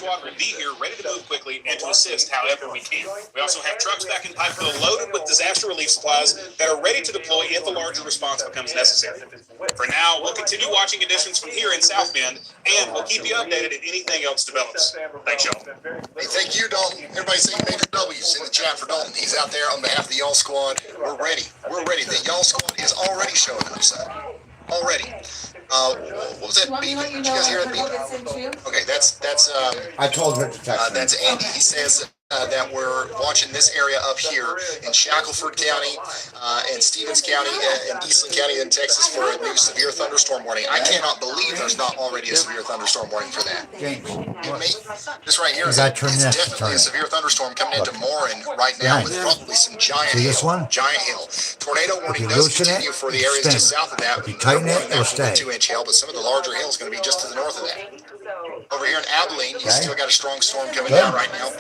squad will be here ready to move quickly and to assist however we can. We also have trucks back in Pikeville loaded with disaster relief supplies that are ready to deploy if a larger response becomes necessary. For now, we'll continue watching conditions from here in South Bend, and we'll keep you updated if anything else develops. Thanks, y'all. Hey, thank you, Dalton. Everybody say major W's in the chat for Dalton. He's out there on behalf of the Y'all Squad. We're ready. We're ready. The Y'all Squad is already showing up, son. Already. What was that beeping? Did you guys hear that beeping? Okay, that's I told her to text me. that's Andy. He says that we're watching this area up here in Shackleford County and Stevens County and Eastland County in Texas for a new severe thunderstorm warning. I cannot believe there's not already a severe thunderstorm warning for that. This right here is definitely a severe thunderstorm coming into Morin right now with probably some giant hail. Giant hail. Tornado warning does continue for the areas just south of that. Tighten it or stay. 2-inch hail, but some of the larger hail is going to be just to the north of that. Over here in Abilene, you still got a strong storm coming down right now.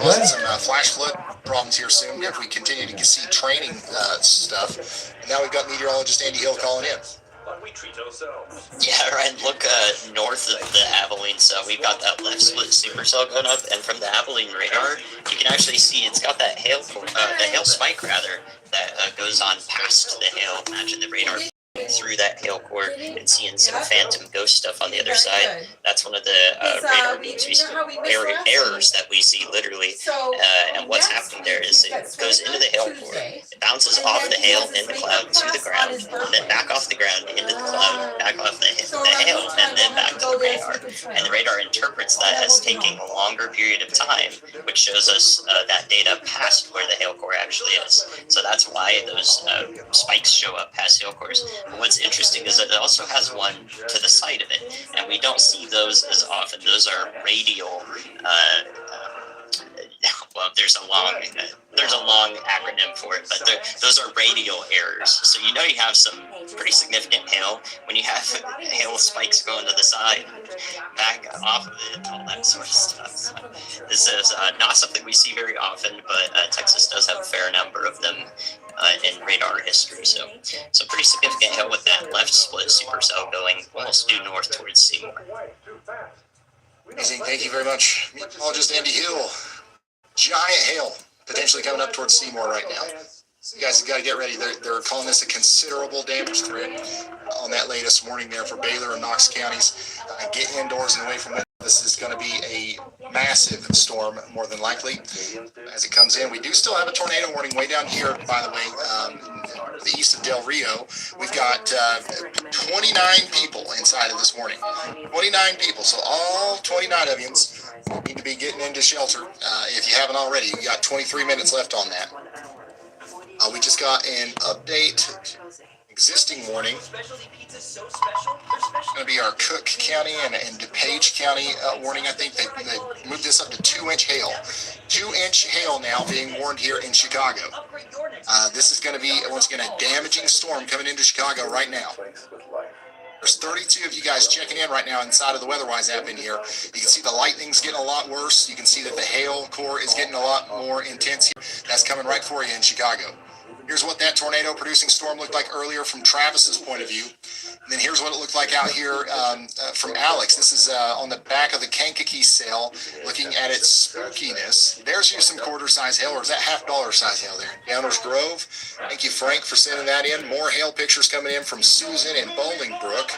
Causing some flash flood problems here soon if we continue to see training stuff. And now we've got meteorologist Andy Hill calling in. Yeah, Ryan, look north of the Abilene cell. We've got that left split supercell going up, and from the Abilene radar, you can actually see it's got that hail, the hail spike rather, that goes on past the hail. Imagine the radar through that hail core and seeing some phantom ghost stuff on the other side. That's one of the radar beams errors that we see literally. And what's happening there is it goes into the hail core, it bounces off the hail in the cloud to the ground, and then back off the ground into the cloud, back off the hail, and then back to the radar. And the radar interprets that as taking a longer period of time, which shows us that data past where the hail core actually is. So that's why those spikes show up past hail cores. But what's interesting is that it also has one to the side of it, and we don't see those as often. Those are radial. Well, there's a long acronym for it, but those are radial errors. So you know you have some pretty significant hail when you have hail spikes going to the side, back off of it, all that sort of stuff. So this is not something we see very often, but Texas does have a fair number of them in radar history. So some pretty significant hail with that left split supercell going almost due north towards Seymour. Amazing. Thank you very much, meteorologist Andy Hill. Giant hail potentially coming up towards Seymour right now. You guys got to get ready. They're calling this a considerable damage threat on that latest warning there for Baylor and Knox counties. Get indoors and away from it. This is going to be a massive storm, more than likely, as it comes in. We do still have a tornado warning way down here, by the way, the east of Del Rio. We've got 29 people inside of this warning. 29 people, so all 29 of you need to be getting into shelter. If you haven't already, you got 23 minutes left on that. We just got an update, existing warning. It's going to be our Cook County and DuPage County warning. I think they moved this up to 2-inch hail. 2-inch hail now being warned here in Chicago. This is going to be, once again, a damaging storm coming into Chicago right now. There's 32 of you guys checking in right now inside of the WeatherWise app in here. You can see the lightning's getting a lot worse. You can see that the hail core is getting a lot more intense here. That's coming right for you in Chicago. Here's what that tornado-producing storm looked like earlier from Travis's point of view. And then here's what it looked like out here from Alex. This is on the back of the Kankakee cell, looking at its spookiness. There's you some quarter-size hail, or is that half-dollar-size hail there? Downers Grove. Thank you, Frank, for sending that in. More hail pictures coming in from Susan and Bolingbrook.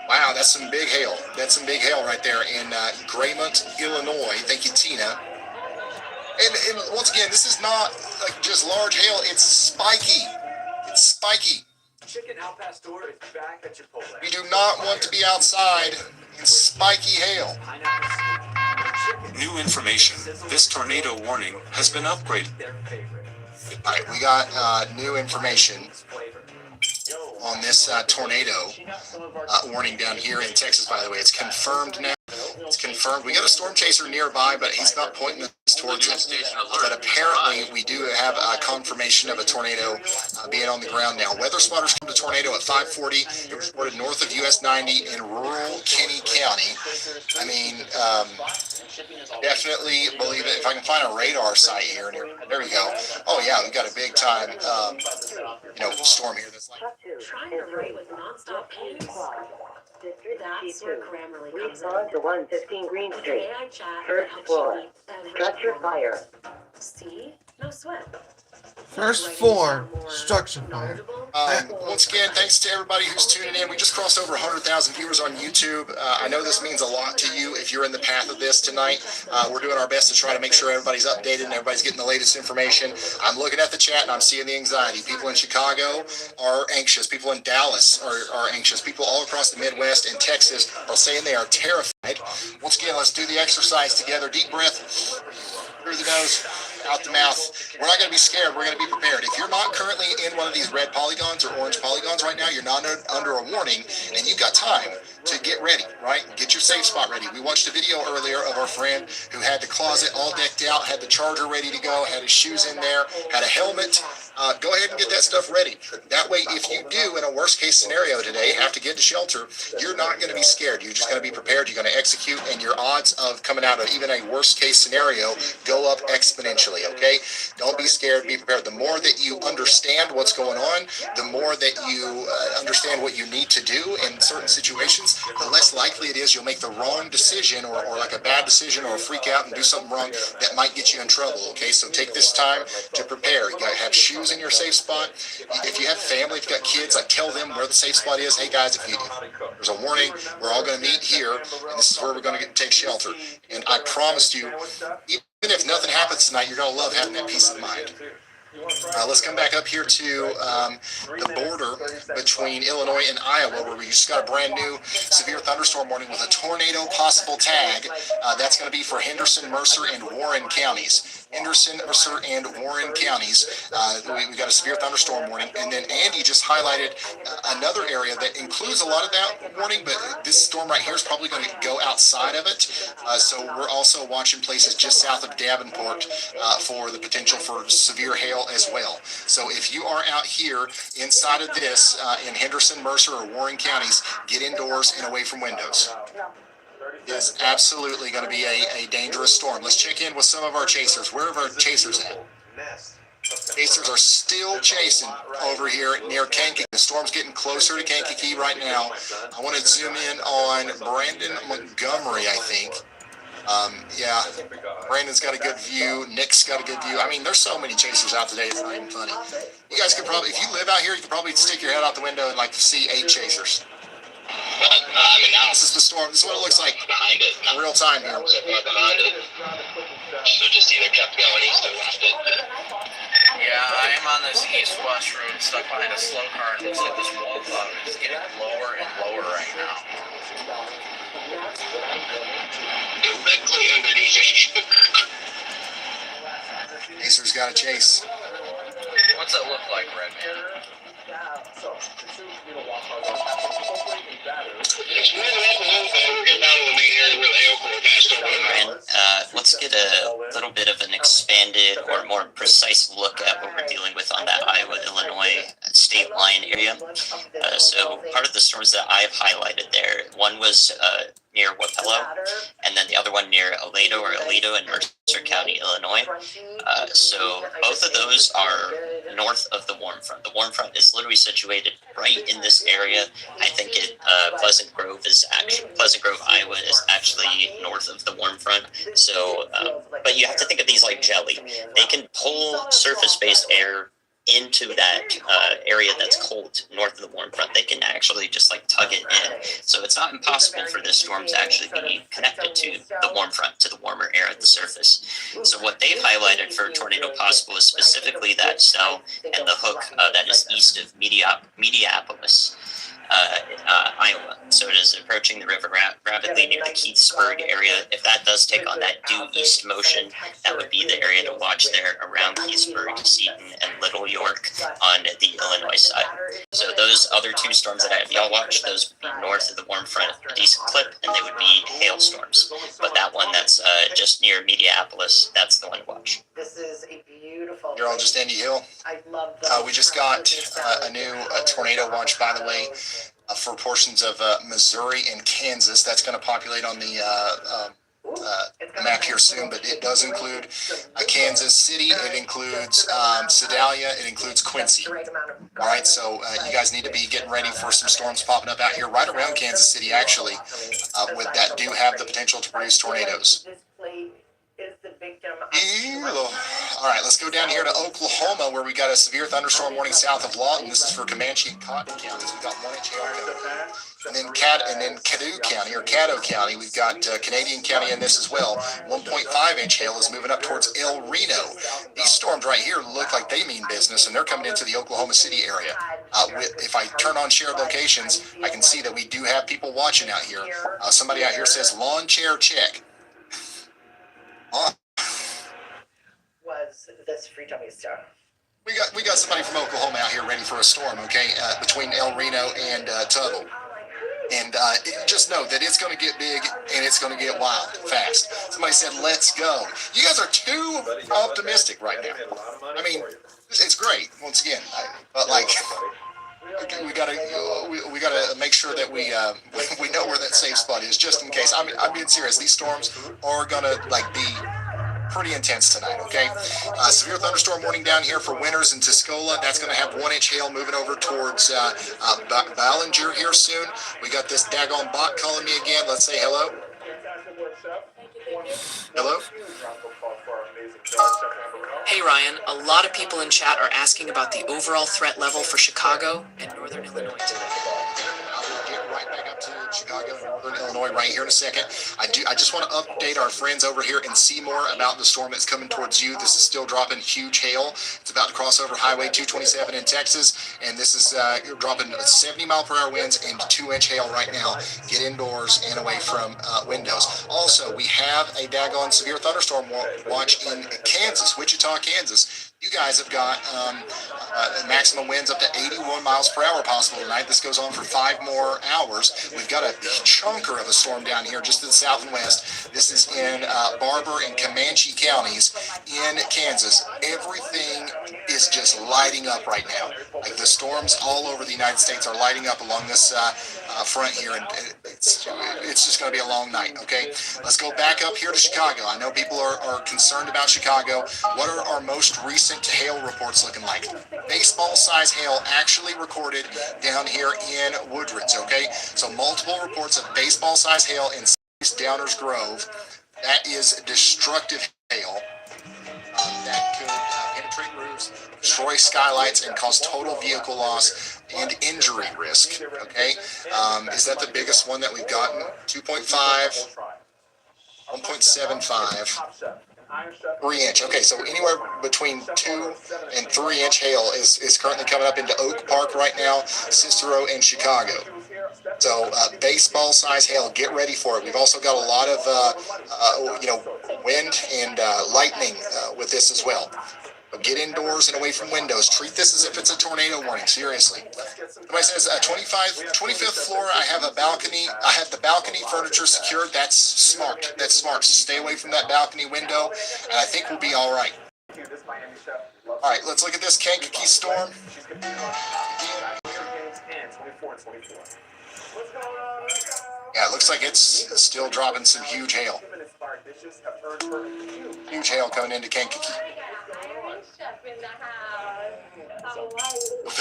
Wow, that's some big hail. That's some big hail right there in Graymont, Illinois. Thank you, Tina. And once again, this is not like just large hail. It's spiky. It's spiky. You do not want to be outside in spiky hail. New information. This tornado warning has been upgraded. All right, we got new information on this tornado warning down here in Texas, by the way. It's confirmed now. It's confirmed. We got a storm chaser nearby, but he's not pointing us towards it. But apparently, we do have a confirmation of a tornado being on the ground now. Weather spotters come to tornado at 5:40. It was reported north of US 90 in rural Kinney County. I mean, definitely believe it. If I can find a radar site here, there we go. Oh yeah, we've got a big time, storm here. That's like That's where Grammarly comes in. Respond to 115 Green With Street. AI chat that First helps floor. you meet every Structure requirement. fire. See? No sweat. First floor, structure fire. Once again, thanks to everybody who's tuning in. We just crossed over 100,000 viewers on YouTube. I know this means a lot to you if you're in the path of this tonight. We're doing our best to try to make sure everybody's updated and everybody's getting the latest information. I'm looking at the chat and I'm seeing the anxiety. People in Chicago are anxious. People in Dallas are anxious. People all across the Midwest and Texas are saying they are terrified. Once again, let's do the exercise together. Deep breath through the nose, out the mouth. We're not going to be scared. We're going to be prepared. If you're not currently in one of these red polygons or orange polygons right now, you're not under a warning, and you've got time to get ready, right? Get your safe spot ready. We watched a video earlier of our friend who had the closet all decked out, had the charger ready to go, had his shoes in there, had a helmet. Go ahead and get that stuff ready. That way, if you do, in a worst case scenario today, have to get to shelter, you're not going to be scared. You're just going to be prepared. You're going to execute, and your odds of coming out of even a worst case scenario go up exponentially, okay? Don't be scared. Be prepared. The more that you understand what's going on, the more that you understand what you need to do in certain situations, the less likely it is you'll make the wrong decision or like a bad decision or freak out and do something wrong that might get you in trouble, okay? So take this time to prepare. You got to have shoes in your safe spot. If you have family, if you've got kids, like tell them where the safe spot is. Hey guys, if there's a warning, we're all going to meet here, and this is where we're going to take shelter. And I promise you, even if nothing happens tonight, you're going to love having that peace of mind. Let's come back up here to the border between Illinois and Iowa, where we just got a brand new severe thunderstorm warning with a tornado possible tag. That's going to be for Henderson, Mercer, and Warren counties. Henderson, Mercer, and Warren counties. We got a severe thunderstorm warning. And then Andy just highlighted another area that includes a lot of that warning, but this storm right here is probably going to go outside of it. So we're also watching places just south of Davenport for the potential for severe hail as well. So if you are out here inside of this in Henderson, Mercer, or Warren counties, get indoors and away from windows. It is absolutely going to be a dangerous storm. Let's check in with some of our chasers. Where are our chasers at? Chasers are still chasing over here near Kankakee. The storm's getting closer to Kankakee right now. I want to zoom in on Brandon Montgomery, I think. Yeah, Brandon's got a good view. Nick's got a good view. I mean, there's so many chasers out today, it's not even funny. You guys could probably, if you live out here, you could probably stick your head out the window and like see 8 chasers. This is the storm. This is what it looks like in real time here. So just either kept going east or left it. Yeah, I am on this east-west road stuck behind a slow car, and it looks like this wall cloud is getting lower and lower right now. Directly underneath it. Chaser's got a chase. What's it look like, Redman? It's moving up a little bit. We're getting out of the main area where the hail forecast over. And let's get a little bit of an expanded or more precise look at what we're dealing with on that Iowa-Illinois state line area. So part of the storms that I've highlighted there, one was near Wapello, and then the other one near Aledo in Mercer County, Illinois. So both of those are north of the warm front. The warm front is literally situated right in this area. I think Pleasant Grove, Iowa is actually north of the warm front. So, but you have to think of these like jelly. They can pull surface-based air into that area that's cold north of the warm front. They can actually just like tug it in. So it's not impossible for this storm to actually be connected to the warm front, to the warmer air at the surface. So what they've highlighted for tornado possible is specifically that cell and the hook that is east of Mediapolis, Iowa. So it is approaching the river rapidly near the Keithsburg area. If that does take on that due east motion, that would be the area to watch there around Keithsburg, Seaton, and Little York on the Illinois side. So those other two storms that I have y'all watched, those would be north of the warm front, a decent clip, and they would be hailstorms. But that one that's just near Mediapolis, that's the one to watch. This is a beautiful. You're all just Andy Hill. I love We just got a new tornado watch, by the way, for portions of Missouri and Kansas. That's going to populate on the the map here soon, but it does include Kansas City. It includes Sedalia. It includes Quincy. All right, so you guys need to be getting ready for some storms popping up out here right around Kansas City, actually, with that do have the potential to produce tornadoes. All right, let's go down here to Oklahoma, where we got a severe thunderstorm warning south of Lawton. This is for Comanche and Cotton counties. We've got 1-inch hail coming. And then Caddo County, or Caddo County, we've got Canadian County in this as well. 1.5-inch hail is moving up towards El Reno. These storms right here look like they mean business, and they're coming into the Oklahoma City area. If I turn on shared locations, I can see that we do have people watching out here. Somebody out here says lawn chair check. Was this free tummy stuff? We got somebody from Oklahoma out here ready for a storm, okay, between El Reno and Tuttle. And just know that it's going to get big and it's going to get wild fast. Somebody said, let's go. You guys are too optimistic right now. I mean, it's great, once again. But, like, we gotta make sure that we know where that safe spot is, just in case. I'm being serious. These storms are going to, like, be pretty intense tonight, okay? Severe thunderstorm warning down here for Winters and Tuscola. That's going to have 1-inch hail moving over towards Ballinger here soon. We got this daggone bot calling me again. Let's say hello. Hello? Hey Ryan, a lot of people in chat are asking about the overall threat level for Chicago and Northern Illinois today. I will get right back up to Chicago and Northern Illinois right here in a second. I just want to update our friends over here in Seymour about the storm that's coming towards you. This is still dropping huge hail. It's about to cross over Highway 227 in Texas, and this is dropping 70-mile-per-hour winds and 2-inch hail right now. Get indoors and away from windows. Also, we have a daggone severe thunderstorm watch in Kansas, Wichita, Kansas. You guys have got maximum winds up to 81 miles per hour possible tonight. This goes on for 5 more hours. We've got a chunker of a storm down here just to the south and west. This is in Barber and Comanche counties in Kansas. Everything is just lighting up right now. Like the storms all over the United States are lighting up along this front here, and it's just going to be a long night, okay? Let's go back up here to Chicago. I know people are concerned about Chicago. What are our most recent hail reports looking like? Baseball-size hail actually recorded down here in Woodridge, okay? So multiple reports of baseball-size hail in Downers Grove. That is destructive hail. That could penetrate roofs, destroy skylights, and cause total vehicle loss and injury risk, okay? Is that the biggest one that we've gotten? 2.5, 1.75. 3-inch. Okay, so anywhere between 2 and 3-inch hail is currently coming up into Oak Park right now, Cicero, and Chicago. So baseball-size hail, get ready for it. We've also got a lot of wind and lightning with this as well. But get indoors and away from windows. Treat this as if it's a tornado warning. Seriously. Somebody says 25th floor. I have a balcony. I have the balcony furniture secured. That's smart. That's smart. Stay away from that balcony window, and I think we'll be all right. All right. Let's look at this Kankakee storm. Yeah, it looks like it's still dropping some huge hail. Huge hail coming into Kankakee.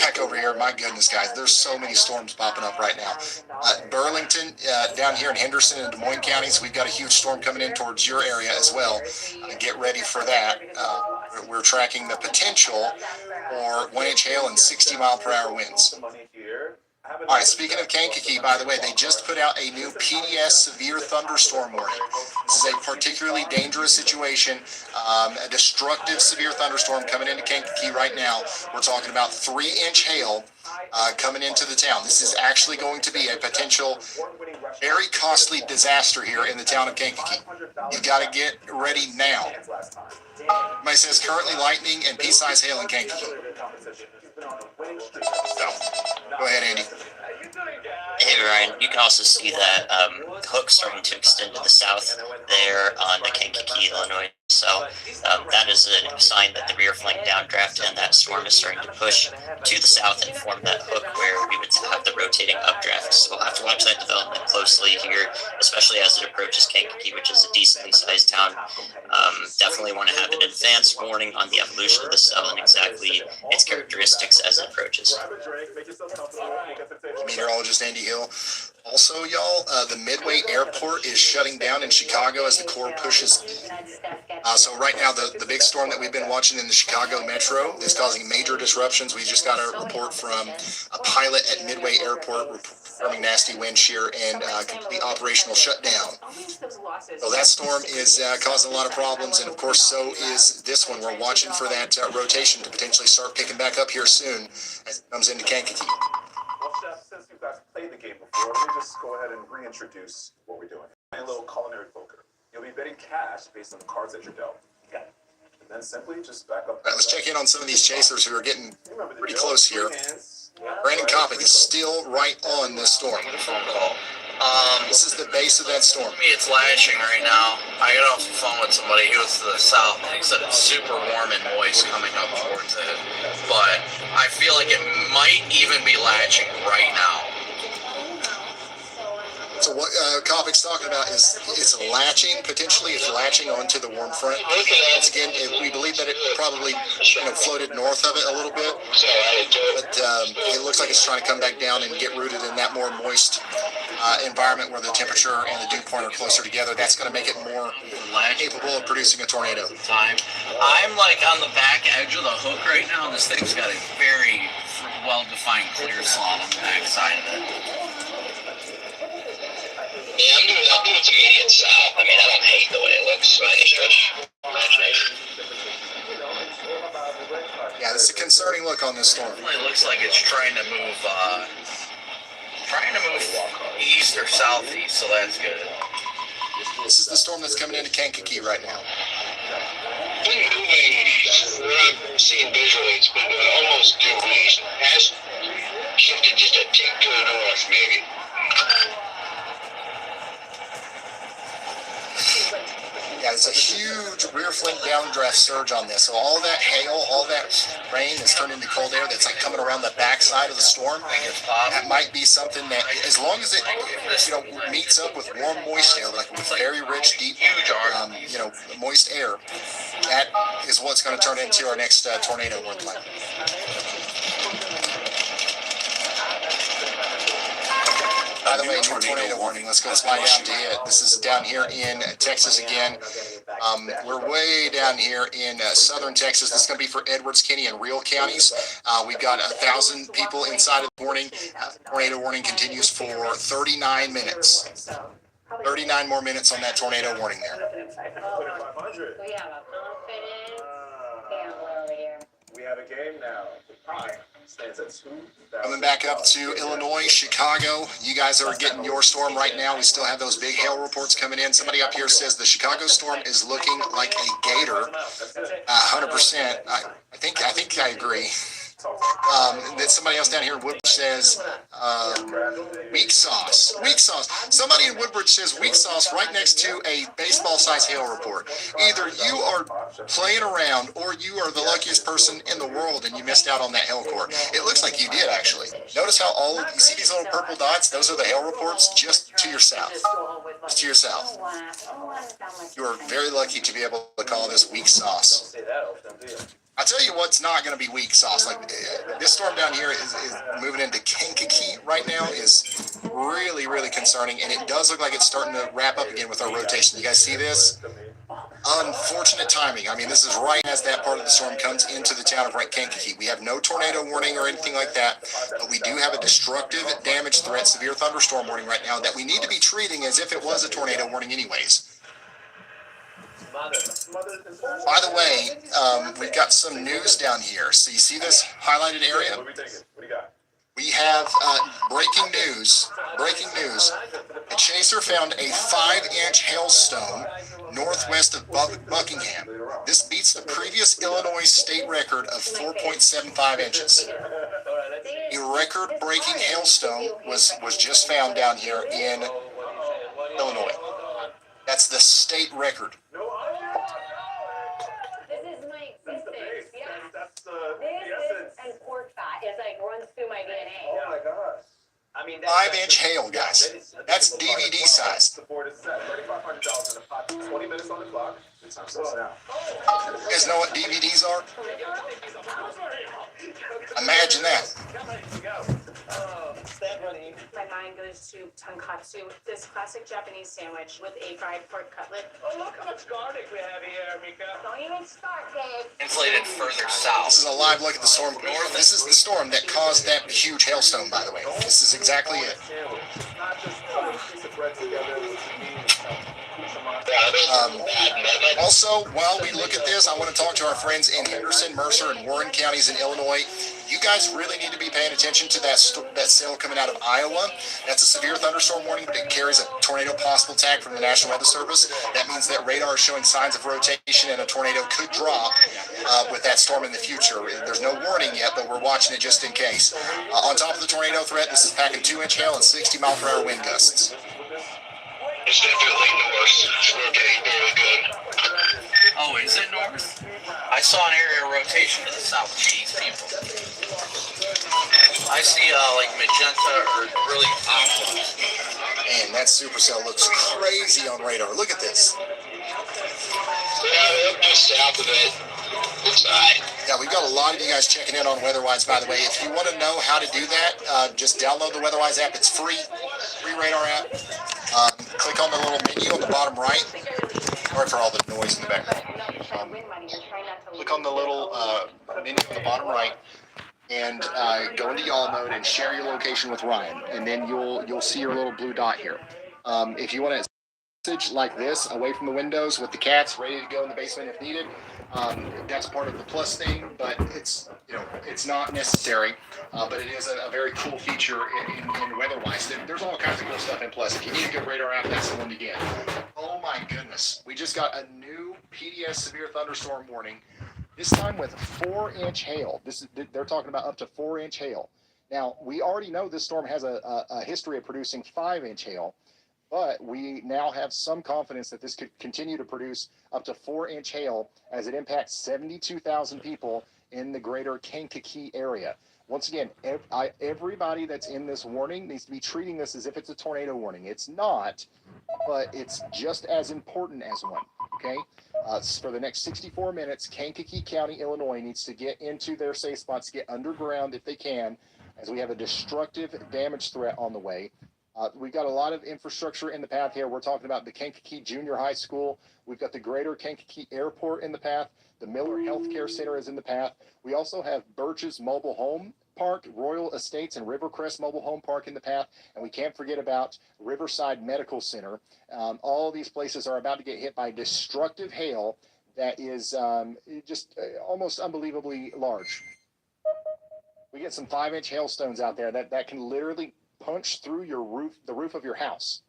Back over here, my goodness, guys, there's so many storms popping up right now. Burlington, down here in Henderson and Des Moines counties, we've got a huge storm coming in towards your area as well. Get ready for that. We're tracking the potential for 1-inch hail and 60-mile-per-hour winds. All right, speaking of Kankakee, by the way, they just put out a new PDS severe thunderstorm warning. This is a particularly dangerous situation, a destructive severe thunderstorm coming into Kankakee right now. We're talking about 3-inch hail coming into the town. This is actually going to be a potential very costly disaster here in the town of Kankakee. You've got to get ready now. Somebody says currently lightning and pea-sized hail in Kankakee. So, go ahead, Andy. Hey Ryan, you can also see that hook starting to extend to the south there on the Kankakee, Illinois So that is a sign that the rear flank downdraft and that storm is starting to push to the south and form that hook where we would have the rotating updraft. So we'll have to watch that development closely here, especially as it approaches Kankakee, which is a decently sized town. Definitely want to have an advanced warning on the evolution of the cell and exactly its characteristics as it approaches. Meteorologist Andy Hill. Also, y'all, the Midway Airport is shutting down in Chicago as the core pushes east. So right now, the big storm that we've been watching in the Chicago metro is causing major disruptions. We just got a report from a pilot at Midway Airport confirming nasty wind shear and complete operational shutdown. So that storm is causing a lot of problems, and of course, so is this one. We're watching for that rotation to potentially start picking back up here soon as it comes into Kankakee. Well, Chef, since you guys played the game before, let me just go ahead and reintroduce what we're doing. A little culinary poker. You'll be betting cash based on the cards that you're dealt. Okay. And then simply just back up. All right, let's check in on some of these chasers who are getting pretty close here. Brandon Kopic is still right on this storm. Phone call. This is the base of that storm. To me, it's lashing right now. I got off the phone with somebody. He was to the south, and he said it's super warm and moist coming up towards it. But I feel like it might even be latching right now. So what Kopic's talking about is it's latching, potentially it's latching onto the warm front. Once again, we believe that it probably floated north of it a little bit, but it looks like it's trying to come back down and get rooted in that more moist environment where the temperature and the dew point are closer together. That's going to make it more capable of producing a tornado. I'm like on the back edge of the hook right now. This thing's got a very well-defined clear slot on the back side of it. Yeah, I'm doing some immediate south. I mean, I don't hate the way it looks by any stretch of imagination. Yeah, this is a concerning look on this storm. It looks like it's trying to move east or southeast, so that's good. This is the storm that's coming into Kankakee right now. It's been moving, what I'm seeing visually, it's been doing almost due east. It has shifted just a tick to the north, maybe. Yeah, it's a huge rear flank downdraft surge on this. So all that hail, all that rain is turned into cold air that's like coming around the backside of the storm. That might be something that, as long as it meets up with warm, moist air, like with very rich, deep, moist air, that is what's going to turn into our next tornado warning light. By the way, new tornado warning. Let's go slide down to it. This is down here in Texas again. We're way down here in southern Texas. This is going to be for Edwards County and Real counties. We've got 1,000 people inside of the warning. Tornado warning continues for 39 minutes. 39 more minutes on that tornado warning there. We have a confident gambler here. We have a game now. Time stands at 2. Coming back up to Illinois, Chicago. You guys are getting your storm right now. We still have those big hail reports coming in. Somebody up here says the Chicago storm is looking like a gator. 100%. I think I agree. Then somebody else down here in Woodbridge says weak sauce. Weak sauce. Somebody in Woodbridge says weak sauce right next to a baseball-sized hail report. Either you are playing around or you are the luckiest person in the world and you missed out on that hail core. It looks like you did, actually. Notice how you see these little purple dots? Those are the hail reports just to your south. Just to your south. You are very lucky to be able to call this weak sauce. I'll tell you what's not going to be weak sauce. Like this storm down here is moving into Kankakee right now is really, really concerning, and it does look like it's starting to wrap up again with our rotation. You guys see this? Unfortunate timing. I mean, this is right as that part of the storm comes into the town of Kankakee. We have no tornado warning or anything like that, but we do have a destructive damage threat, severe thunderstorm warning right now that we need to be treating as if it was a tornado warning anyways. By the way, we've got some news down here. So you see this highlighted area? We have breaking news. Breaking news. A chaser found a 5-inch hailstone northwest of Buckingham. This beats the previous Illinois state record of 4.75 inches. A record-breaking hailstone was just found down here in Illinois. That's the state record. 5-inch hail, guys. That's DVD size. The board is set. $3,500 in the pot. 20 minutes on the clock. The time starts now. You guys know what DVDs are? Imagine that. My mind goes to tonkatsu, this classic Japanese sandwich with a fried pork cutlet. Oh, look how much garlic we have here, Mika. Don't even start, babe. Translated further This south. is a live look at the storm. This is the storm that caused that huge hailstone, by the way. This is exactly it. Not just put a piece of bread together with some meat and stuff. Also, while we look at this, I want to talk to our friends in Henderson, Mercer, and Warren counties in Illinois. You guys really need to be paying attention to that cell coming out of Iowa. That's a severe thunderstorm warning, but it carries a tornado possible tag from the National Weather Service. That means that radar is showing signs of rotation and a tornado could drop with that storm in the future. There's no warning yet, but we're watching it just in case. On top of the tornado threat, this is packing 2-inch hail and 60-mile-per-hour wind gusts. It's definitely north. It's rotating very good. Oh, is it north? I saw an area of rotation to the south. Jeez, people. I see like magenta or really aqua. Man, that supercell looks crazy on radar. Look at this. Yeah, just south of it. Looks alright. Yeah, we've got a lot of you guys checking in on WeatherWise, by the way. If you want to know how to do that, just download the WeatherWise app. It's free radar app. Click on the little menu on the bottom right. Sorry for all the noise in the background. Click on the little menu on the bottom right and go into y'all mode and share your location with Ryan, and then you'll see your little blue dot here. If you want to message like this away from the windows with the cats ready to go in the basement if needed, that's part of the plus thing, but it's not necessary. But it is a very cool feature in WeatherWise. There's all kinds of cool stuff in Plus. If you need a good radar app, that's the one to get. Oh my goodness, we just got a new PDS severe thunderstorm warning. This time with 4-inch hail. They're talking about up to 4-inch hail. Now we already know this storm has a history of producing 5-inch hail. But we now have some confidence that this could continue to produce up to 4-inch hail as it impacts 72,000 people in the greater Kankakee area. Once again, everybody that's in this warning needs to be treating this as if it's a tornado warning. It's not, but it's just as important as one, okay? For the next 64 minutes, Kankakee County, Illinois needs to get into their safe spots, get underground if they can, as we have a destructive damage threat on the way. We've got a lot of infrastructure in the path here. We're talking about the Kankakee Junior High School. We've got the Greater Kankakee Airport in the path. The Miller Healthcare Center is in the path. We also have Birch's Mobile Home Park, Royal Estates, and Rivercrest Mobile Home Park in the path. And we can't forget about Riverside Medical Center. All of these places are about to get hit by destructive hail that is just almost unbelievably large. We get some 5-inch hailstones out there that can literally punch through your roof, the roof of your house,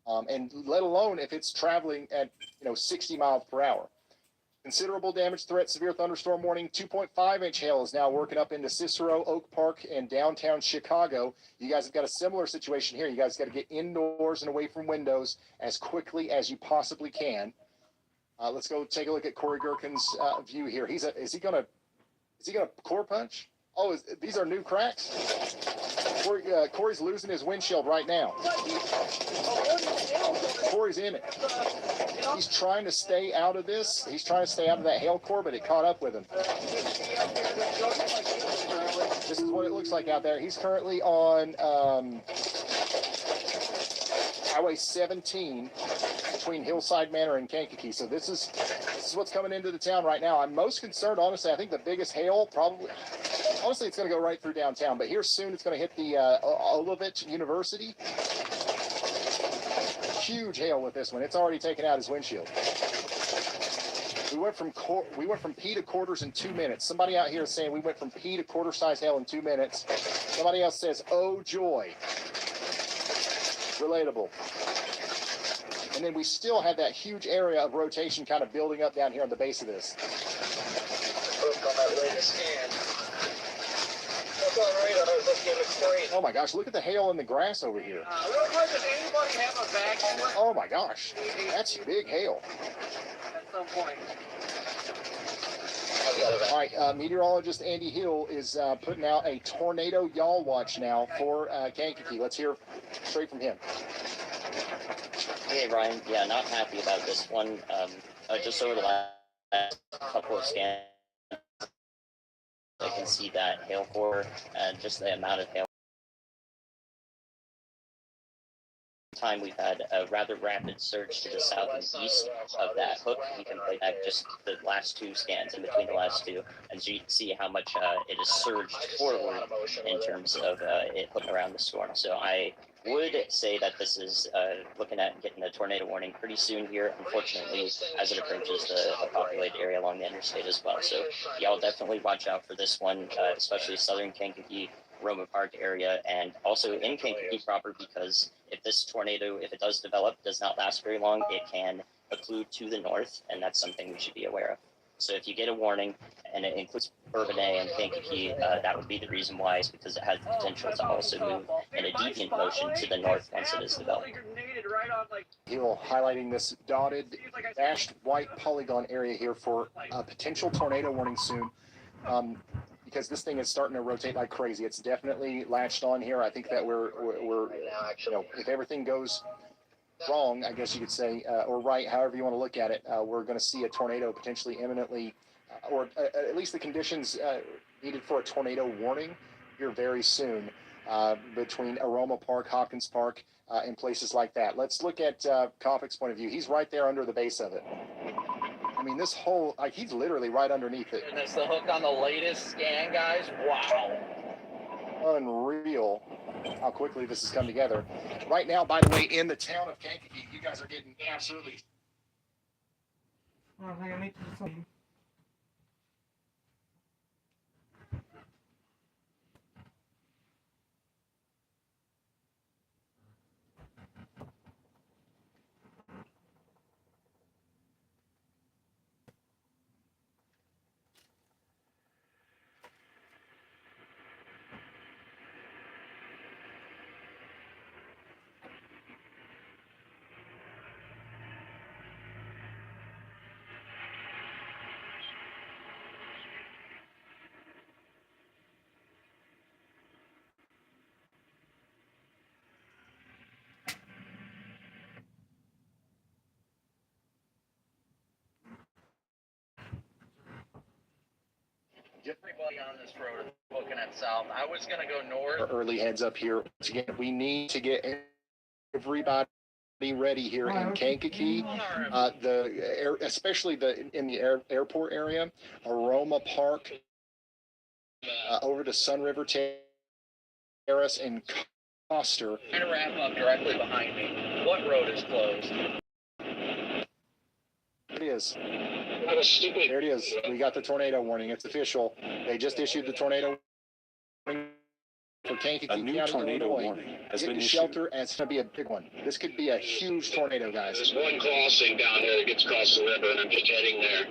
and let alone if it's traveling at 60 miles per hour. Considerable damage threat, severe thunderstorm warning. 2.5-inch hail is now working up into Cicero, Oak Park, and downtown Chicago. You guys have got a similar situation here. You guys got to get indoors and away from windows as quickly as you possibly can. Let's go take a look at Corey Gherkin's view here. Is he gonna core punch? Oh, these are new cracks? Corey's losing his windshield right now. Corey's in it. He's trying to stay out of this. He's trying to stay out of that hail core, but it caught up with him. This is what it looks like out there. He's currently on Highway 17 between Hillside Manor and Kankakee. So this is what's coming into the town right now. I'm most concerned, honestly. I think the biggest hail probably... Honestly, it's going to go right through downtown, but here soon it's going to hit the Olivet University. Huge hail with this one. It's already taken out his windshield. We went from P to quarters in 2 minutes. Somebody out here is saying we went from P to quarter size hail in 2 minutes. Somebody else says, oh joy. Relatable. And then we still have that huge area of rotation kind of building up down here on the base of this. Oh my gosh, look at the hail in the grass over here. Real quick, does anybody have a vacuum? Oh my gosh, that's big hail. At some point. All right, Meteorologist Andy Hill is putting out a tornado yaw watch now for Kankakee. Let's hear straight from him. Hey, Ryan. Yeah, not happy about this one. Just over the last couple of scans, I can see that hail core and just the amount of hail. Time we've had a rather rapid surge to the south and east of that hook. You can play back just the last two scans in between the last two, and so you can see how much it has surged forward in terms of it hooking around the storm. So I would say that this is looking at getting a tornado warning pretty soon here, unfortunately, as it approaches the populated area along the interstate as well. So y'all definitely watch out for this one, especially southern Kankakee, Roma Park area, and also in Kankakee proper, because if this tornado, if it does develop, does not last very long, it can occlude to the north, and that's something we should be aware of. So if you get a warning, and it includes Bourbonnais and Kankakee, that would be the reason why, is because it has the potential to also move in a deviant motion to the north once it is developed. Hill highlighting this dotted, dashed white polygon area here for a potential tornado warning soon. Because this thing is starting to rotate like crazy. It's definitely latched on here. I think that we're if everything goes wrong, I guess you could say, or right, however you want to look at it, we're going to see a tornado potentially imminently, or at least the conditions needed for a tornado warning here very soon between Aroma Park, Hopkins Park, and places like that. Let's look at Koffing's point of view. He's right there under the base of it. I mean, this whole, he's literally right underneath it. And that's the hook on the latest scan, guys. Wow. Unreal how quickly this has come together. Right now, by the way, in the town of Kankakee, you guys are getting absolutely... Everybody on this road is looking at south. I was going to go north. Early heads up here. Again, we need to get everybody ready here in Kankakee, especially in the airport area, Aroma Park, over to Sun River Terrace and Coster. I'm going to wrap up directly behind me. What road is closed? It is. There it is. We got the tornado warning. It's official. They just issued the tornado warning for Kankakee County, Illinois. Get to shelter, and it's going to be a big one. This could be a huge tornado, guys. There's one crossing down there that gets across the river, and I'm just heading there.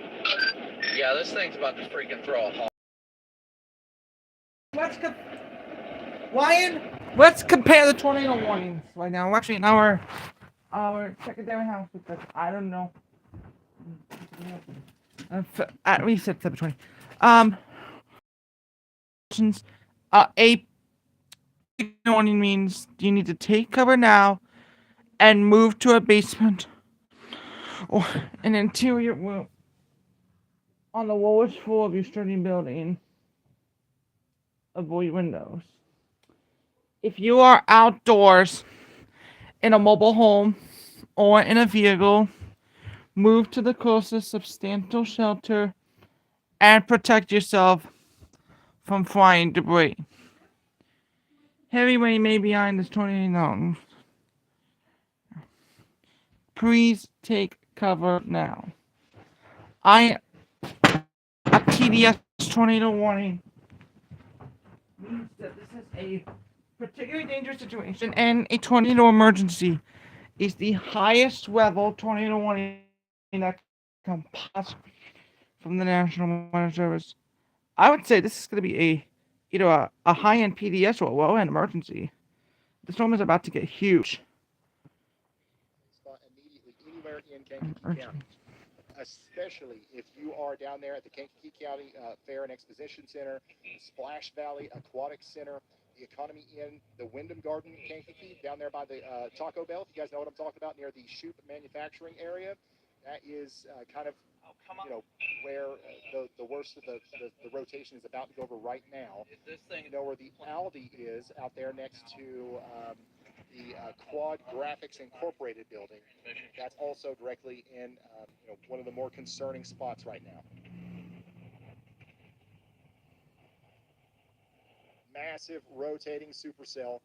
Yeah, this thing's about to freaking throw a Let's compare the tornado warnings right now. Actually, in our secondary house, because I don't know. At least it's 7:20. A warning means you need to take cover now and move to a basement or an interior room on the lowest floor of your sturdy building. Avoid windows. If you are outdoors in a mobile home or in a vehicle, move to the closest substantial shelter and protect yourself from flying debris. Heavy rain may be behind this tornado. Please take cover now. A TDS tornado warning means that this is a particularly dangerous situation and a tornado emergency is the highest level tornado warning that can possibly from the National Weather Service. I would say this is going to be either a high-end PDS or a low-end emergency. The storm is about to get huge. especially if you are down there at the Kankakee County Fair and Exposition Center, Splash Valley Aquatic Center, the Economy Inn, the Wyndham Garden in Kankakee, down there by the Taco Bell. If you guys know what I'm talking about, near the Shoup manufacturing area, that is kind of, you know, where the worst of the rotation is about to go over right now. You know where the Aldi is out there next to the Quad Graphics Incorporated building. That's also directly in you know, one of the more concerning spots right now. Massive rotating supercell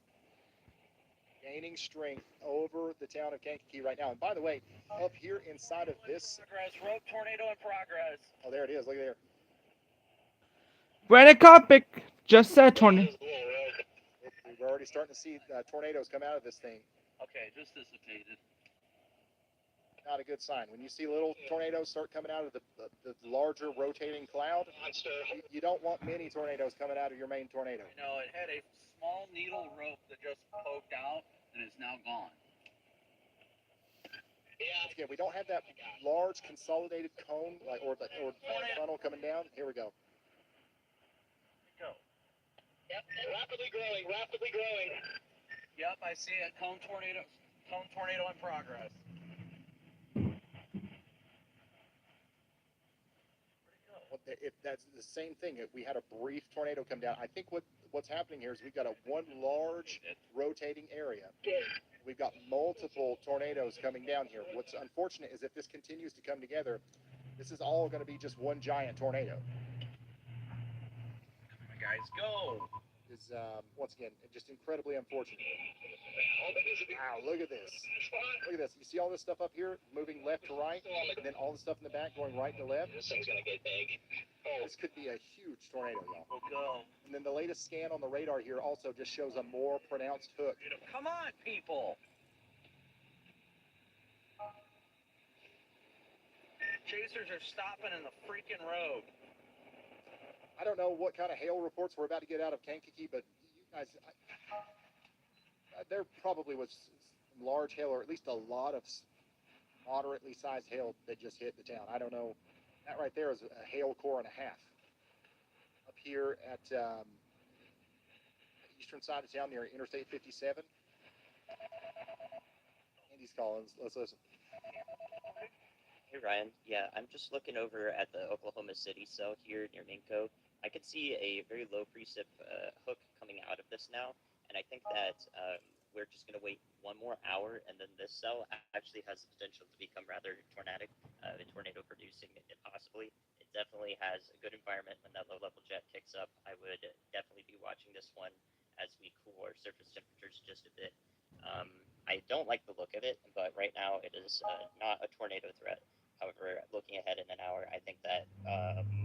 gaining strength over the town of Kankakee right now. And by the way, up here inside of this rope tornado in progress. Oh, there it is. Look there. Reddit topic just said tornado. We're already starting to see tornadoes come out of this thing. Okay, just dissipated. Not a good sign. When you see little tornadoes start coming out of the larger rotating cloud, you don't want many tornadoes coming out of your main tornado. No, it had a small needle rope that just poked out and is now gone. Again, we don't have that large consolidated cone or funnel coming down. Here we go. Go. Yep, rapidly growing. Yep, I see it. Cone tornado in progress. If that's the same thing, if we had a brief tornado come down, I think what's happening here is we've got one large rotating area. We've got multiple tornadoes coming down here. What's unfortunate is if this continues to come together, this is all going to be just one giant tornado. Guys, go! Is once again just incredibly unfortunate. Wow, look at this. Look at this. You see all this stuff up here moving left to right, and then all the stuff in the back going right to left? This thing's gonna get big. This could be a huge tornado, y'all. We'll go. And then the latest scan on the radar here also just shows a more pronounced hook. Come on, people! Chasers are stopping in the freaking road. I don't know what kind of hail reports we're about to get out of Kankakee, but you guys, there probably was some large hail, or at least a lot of moderately sized hail that just hit the town. I don't know. That right there is a hail core and a half. Up here at the eastern side of town near Interstate 57. Andy's calling. Let's listen. Hey Ryan, yeah, I'm just looking over at the Oklahoma City cell here near Minco. I could see a very low precip hook coming out of this now, and I think that we're just going to wait one more hour, and then this cell actually has the potential to become rather tornadic, tornado producing possibly. It definitely has a good environment when that low-level jet kicks up. I would definitely be watching this one as we cool our surface temperatures just a bit. I don't like the look of it, but right now it is not a tornado threat. However, looking ahead in an hour, I think that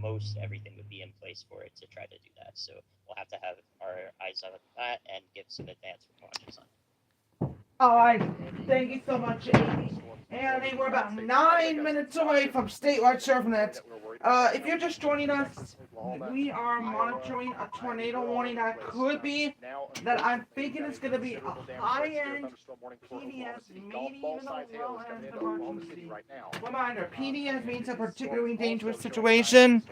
most everything would be in place for it to try to do that. So we'll have to have our eyes on that and give some advanced watches on it. All right, thank you so much, Andy. Andy, we're about 9 minutes away from statewide SurfNet. If you're just joining us, we are monitoring a tornado warning that could be, that I'm thinking is going to be a high-end PDS, maybe even a low-end emergency. Reminder, PDS means a particularly dangerous situation.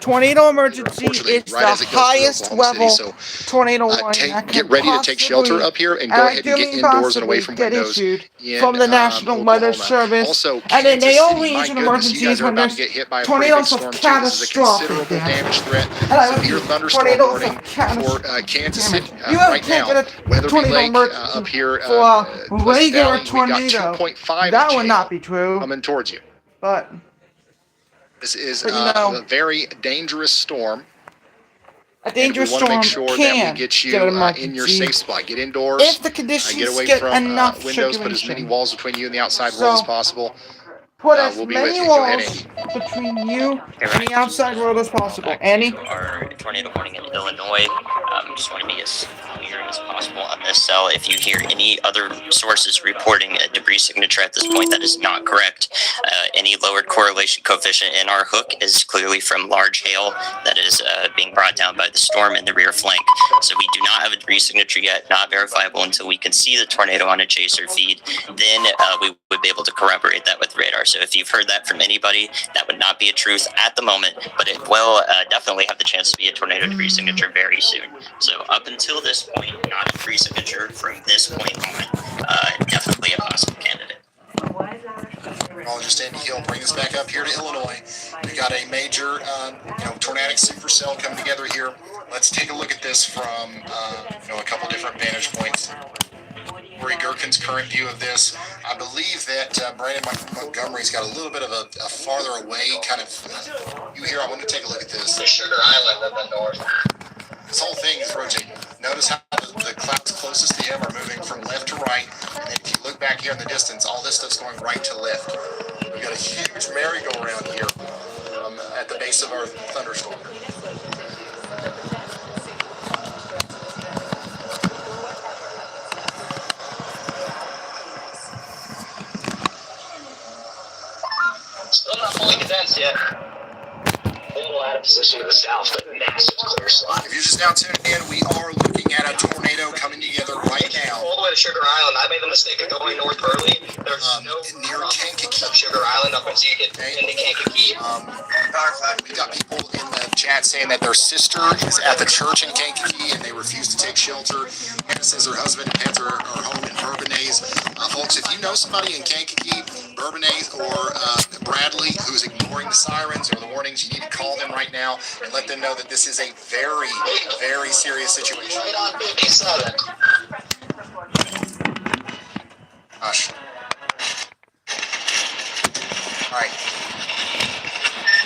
Tornado emergency is the highest level tornado warning that can get ready to take shelter up here and go ahead and get indoors and away from windows from the National Weather Service. Also, and in AO City, region emergencies when there's tornadoes of catastrophic damage. Threat. Severe thunderstorm warning for Kansas City right now. Weatherly Lake up here for a regular Valley, tornado. We got 2.5 That would not be true. coming towards you. But this is a very dangerous storm. A dangerous storm can make sure that we get you an in your safe spot. Get indoors. If the conditions get away get from enough windows. Put as many walls between you and the outside world as possible. Put as we'll be with many you. Go ahead, walls Andy. between you and the outside world as possible. Andy? Our tornado warning in Illinois. Just want to be as clear accurate as possible on this cell. If you hear any other sources reporting a debris signature at this point, that is not correct. Any lowered correlation coefficient in our hook is clearly from large hail that is being brought down by the storm in the rear flank. So we do not have a debris signature yet, not verifiable until we can see the tornado on a chaser feed. Then we would be able to corroborate that with radar. So if you've heard that from anybody, that would not be a truth at the moment, but it will definitely have the chance to be a tornado debris signature very soon. So up until this point, not a debris signature. From this point on, definitely a possible candidate. Meteorologist Andy Hill brings us back up here to Illinois. We got a major, tornadic supercell coming together here. Let's take a look at this from, a couple different vantage points. Corey Gherkin's current view of this. I believe that Brandon Montgomery's got a little bit of a farther away kind of view here. I want to take a look at this. The Sugar Island in the north. This whole thing is rotating. Notice how the clouds closest to him are moving from left to right. And then if you look back here in the distance, all this stuff's going right to left. We've got a huge merry-go-round here at the base of our thunderstorm. Still not fully condensed yet. A little out of position to the south, but massive clear slot. If you're just now tuning in, we are looking at a tornado coming together right now. All the way to Sugar Island. I made the mistake of going north early. There's no near Kankakee. Sugar Island up until you get into Kankakee. We got people in the chat saying that their sister is at the church in Kankakee and they refuse to take shelter. Hannah says her husband and pets are home in Bourbonnais. Folks, if you know somebody in Kankakee, Bourbonnais, or Bradley who's ignoring the sirens or the warnings, you need to call them right now and let them know that this is a very, very serious situation. Right on 57. Gosh. All right.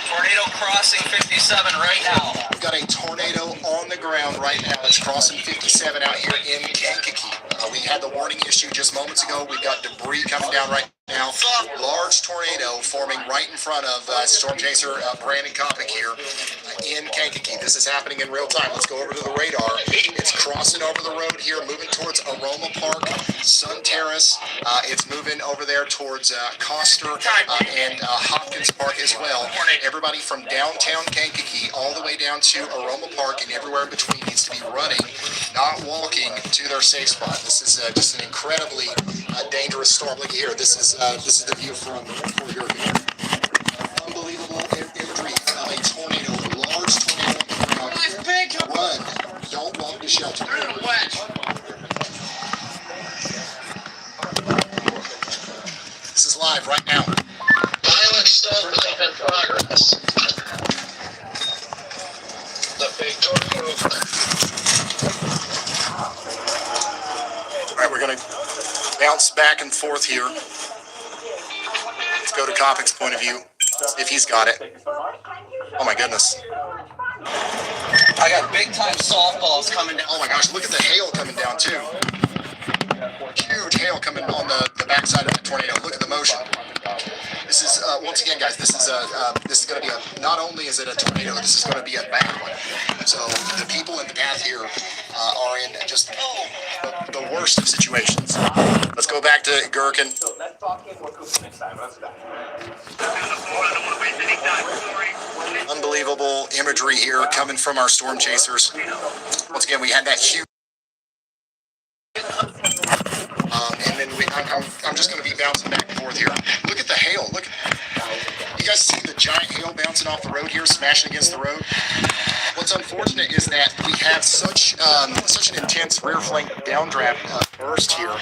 Tornado crossing 57 right now. We've got a tornado on the ground right now. It's crossing 57 out here in Kankakee. We had the warning issue just moments ago. We've got debris coming down right now. Large tornado forming right in front of storm chaser Brandon Kopic here in Kankakee. This is happening in real time. Let's go over to the radar. It's crossing over the road here, moving towards Aroma Park, Sun Terrace. It's moving over there towards Coster and Hopkins Park as well. Everybody from downtown Kankakee all the way down to Aroma Park and everywhere in between needs to be running, not walking to their safe spot. This is just an incredibly dangerous storm. Look here. This is the view from your view. Unbelievable imagery of a tornado, a large tornado on the ground. Run. Don't walk to shelter. This is live right now. Violent storm in progress. The big tornado. All right, we're going to bounce back and forth here. Let's go to Kopic's point of view, if he's got it. Oh my goodness. I got big time softballs coming down. Oh my gosh, look at the hail coming down too. Huge hail coming on the backside of the tornado. Look at the motion. This is, once again guys, this is going to be not only is it a tornado, this is going to be a bad one. So the people in the path here are in just the worst of situations. Let's go back to Gherkin. Unbelievable imagery here coming from our storm chasers. Once again, we had that huge. And then I'm just going to be bouncing back and forth here. Look at the hail. Look. You guys see the giant hail bouncing off the road here, smashing against the road? What's unfortunate is that we have such an intense rear flank downdraft burst here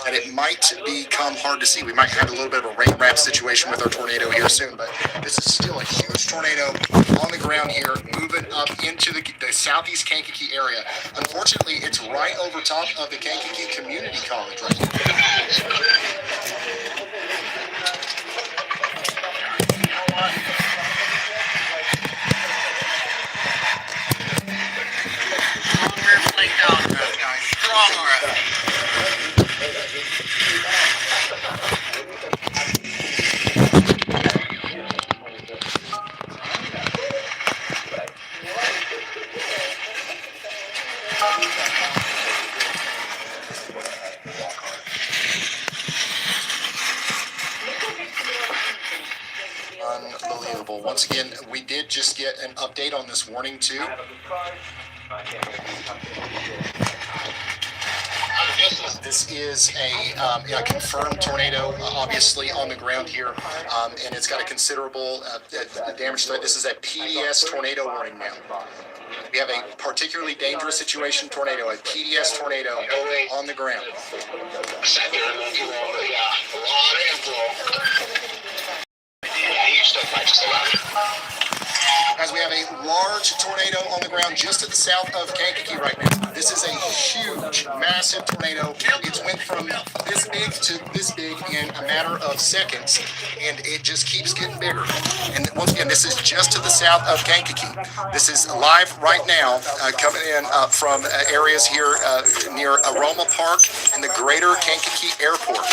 that it might become hard to see. We might have a little bit of a rain wrap situation with our tornado here soon, but this is still a huge tornado on the ground here, moving up into the southeast Kankakee area. Unfortunately, it's right over top of the Kankakee Community College right now. Unbelievable. Once again, we did just get an update on this warning too. This is a confirmed tornado, obviously on the ground here, and it's got a considerable damage threat. This is a PDS tornado warning now. We have a particularly dangerous situation tornado, a PDS tornado on the ground. Guys, we have a large tornado on the ground just to the south of Kankakee right now. This is a huge, massive tornado. It's went from this big to this big in a matter of seconds, and it just keeps getting bigger. And once again, this is just to the south of Kankakee. This is live right now, coming in from areas here near Aroma Park and the greater Kankakee Airport.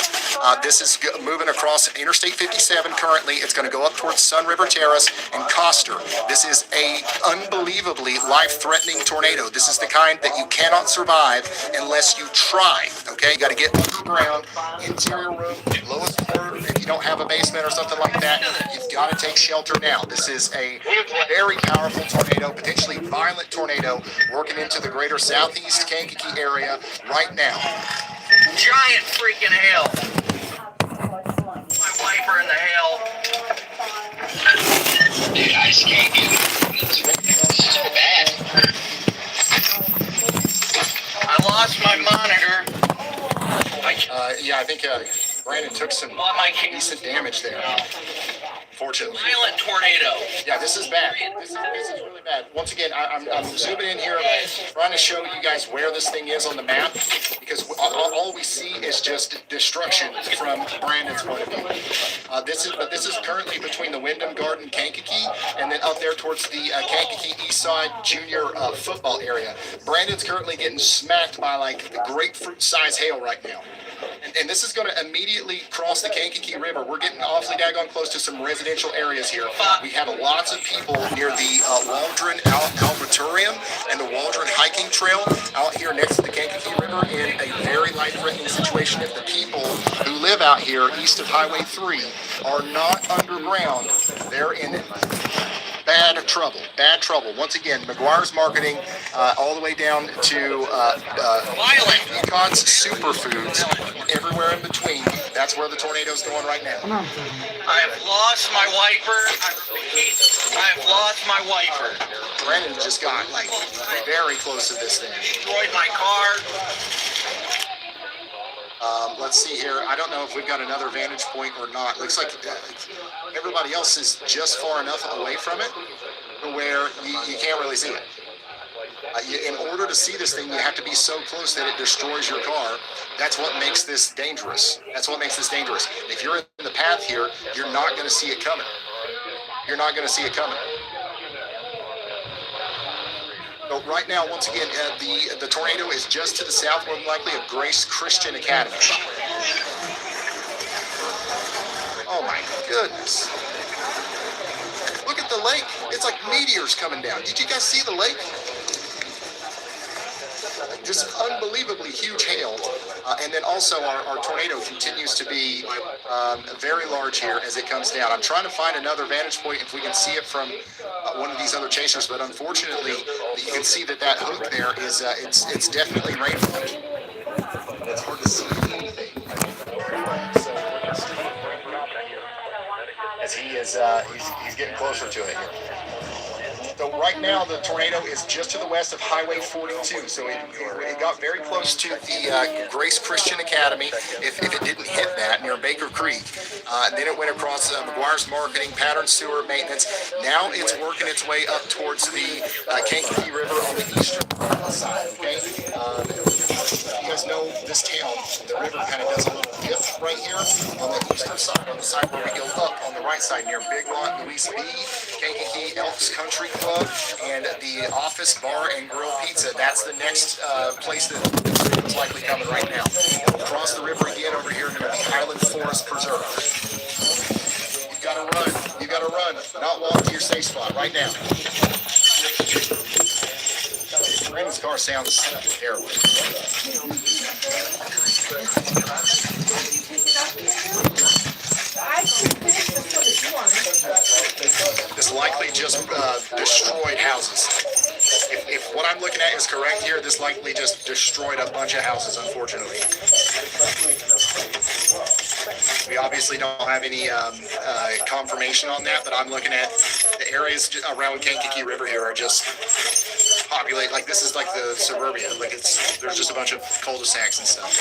This is moving across Interstate 57 currently. It's going to go up towards Sun River Terrace and Coster. This is a unbelievably life-threatening tornado. This is the kind that you cannot survive unless you try, okay? You got to get underground, interior room, lowest floor. If you don't have a basement or something like that, you've got to take shelter now. This is a very powerful tornado, potentially violent tornado, working into the greater southeast Kankakee area right now. Giant freaking hail. My wiper in the hail. Dude, I just can't get it. It's so bad. I lost my monitor. Yeah, I think Brandon took some decent damage there. Fortunately. Violent tornado. Yeah, this is bad. This is really bad. Once again, I'm zooming in here, trying to show you guys where this thing is on the map, because all we see is just destruction from Brandon's point of view. This is currently between the Wyndham Garden, Kankakee, and then up there towards the Kankakee Eastside Junior football area. Brandon's currently getting smacked by like grapefruit-sized hail right now. And this is going to immediately cross the Kankakee River. We're getting awfully daggone close to some residential areas here. We have lots of people near the Waldron Alberturium and the Waldron hiking trail out here next to the Kankakee River in a very life-threatening situation. If the people who live out here east of Highway 3 are not underground, they're in bad trouble. Bad trouble. Once again, McGuire's Marketing, all the way down to Econ's Superfoods, everywhere in between. That's where the tornado's going right now. I have lost my wiper. I have lost my wiper. Brandon just got like very close to this thing. Destroyed my car. Let's see here. I don't know if we've got another vantage point or not. Looks like everybody else is just far enough away from it to where you can't really see it. In order to see this thing, you have to be so close that it destroys your car. That's what makes this dangerous. That's what makes this dangerous. If you're in the path here, you're not going to see it coming. You're not going to see it coming. So right now, once again, the tornado is just to the south, more than likely, of Grace Christian Academy. Oh my goodness. Look at the lake. It's like meteors coming down. Did you guys see the lake? Just unbelievably huge hail. And then also our tornado continues to be very large here as it comes down. I'm trying to find another vantage point if we can see it from one of these other chasers, but unfortunately you can see that hook there is it's definitely rainfall. It's hard to see anything. As he's getting closer to it here. So right now the tornado is just to the west of Highway 42. So it got very close to the Grace Christian Academy. If it didn't hit that near Baker Creek, then it went across McGuire's Marketing, Pattern Sewer Maintenance. Now it's working its way up towards the Kankakee River on the eastern side. Okay, you guys know this town. The river kind of does a little dip right here on the eastern side, on the side where we go up on the right side near Big Lot, Louise B, Kankakee Elks Country Club, and the Office Bar and Grill Pizza. That's the next place that's likely coming right now. Across the river again over here near the Highland Forest Preserve. You gotta run. You gotta run. Not walk to your safe spot right now. Brandon's car sounds terrible. This likely just destroyed houses. If what I'm looking at is correct here, this likely just destroyed a bunch of houses, unfortunately. We obviously don't have any confirmation on that, but I'm looking at the areas around Kankakee River here are just populate, like this is like the suburbia, like there's just a bunch of cul-de-sacs and stuff.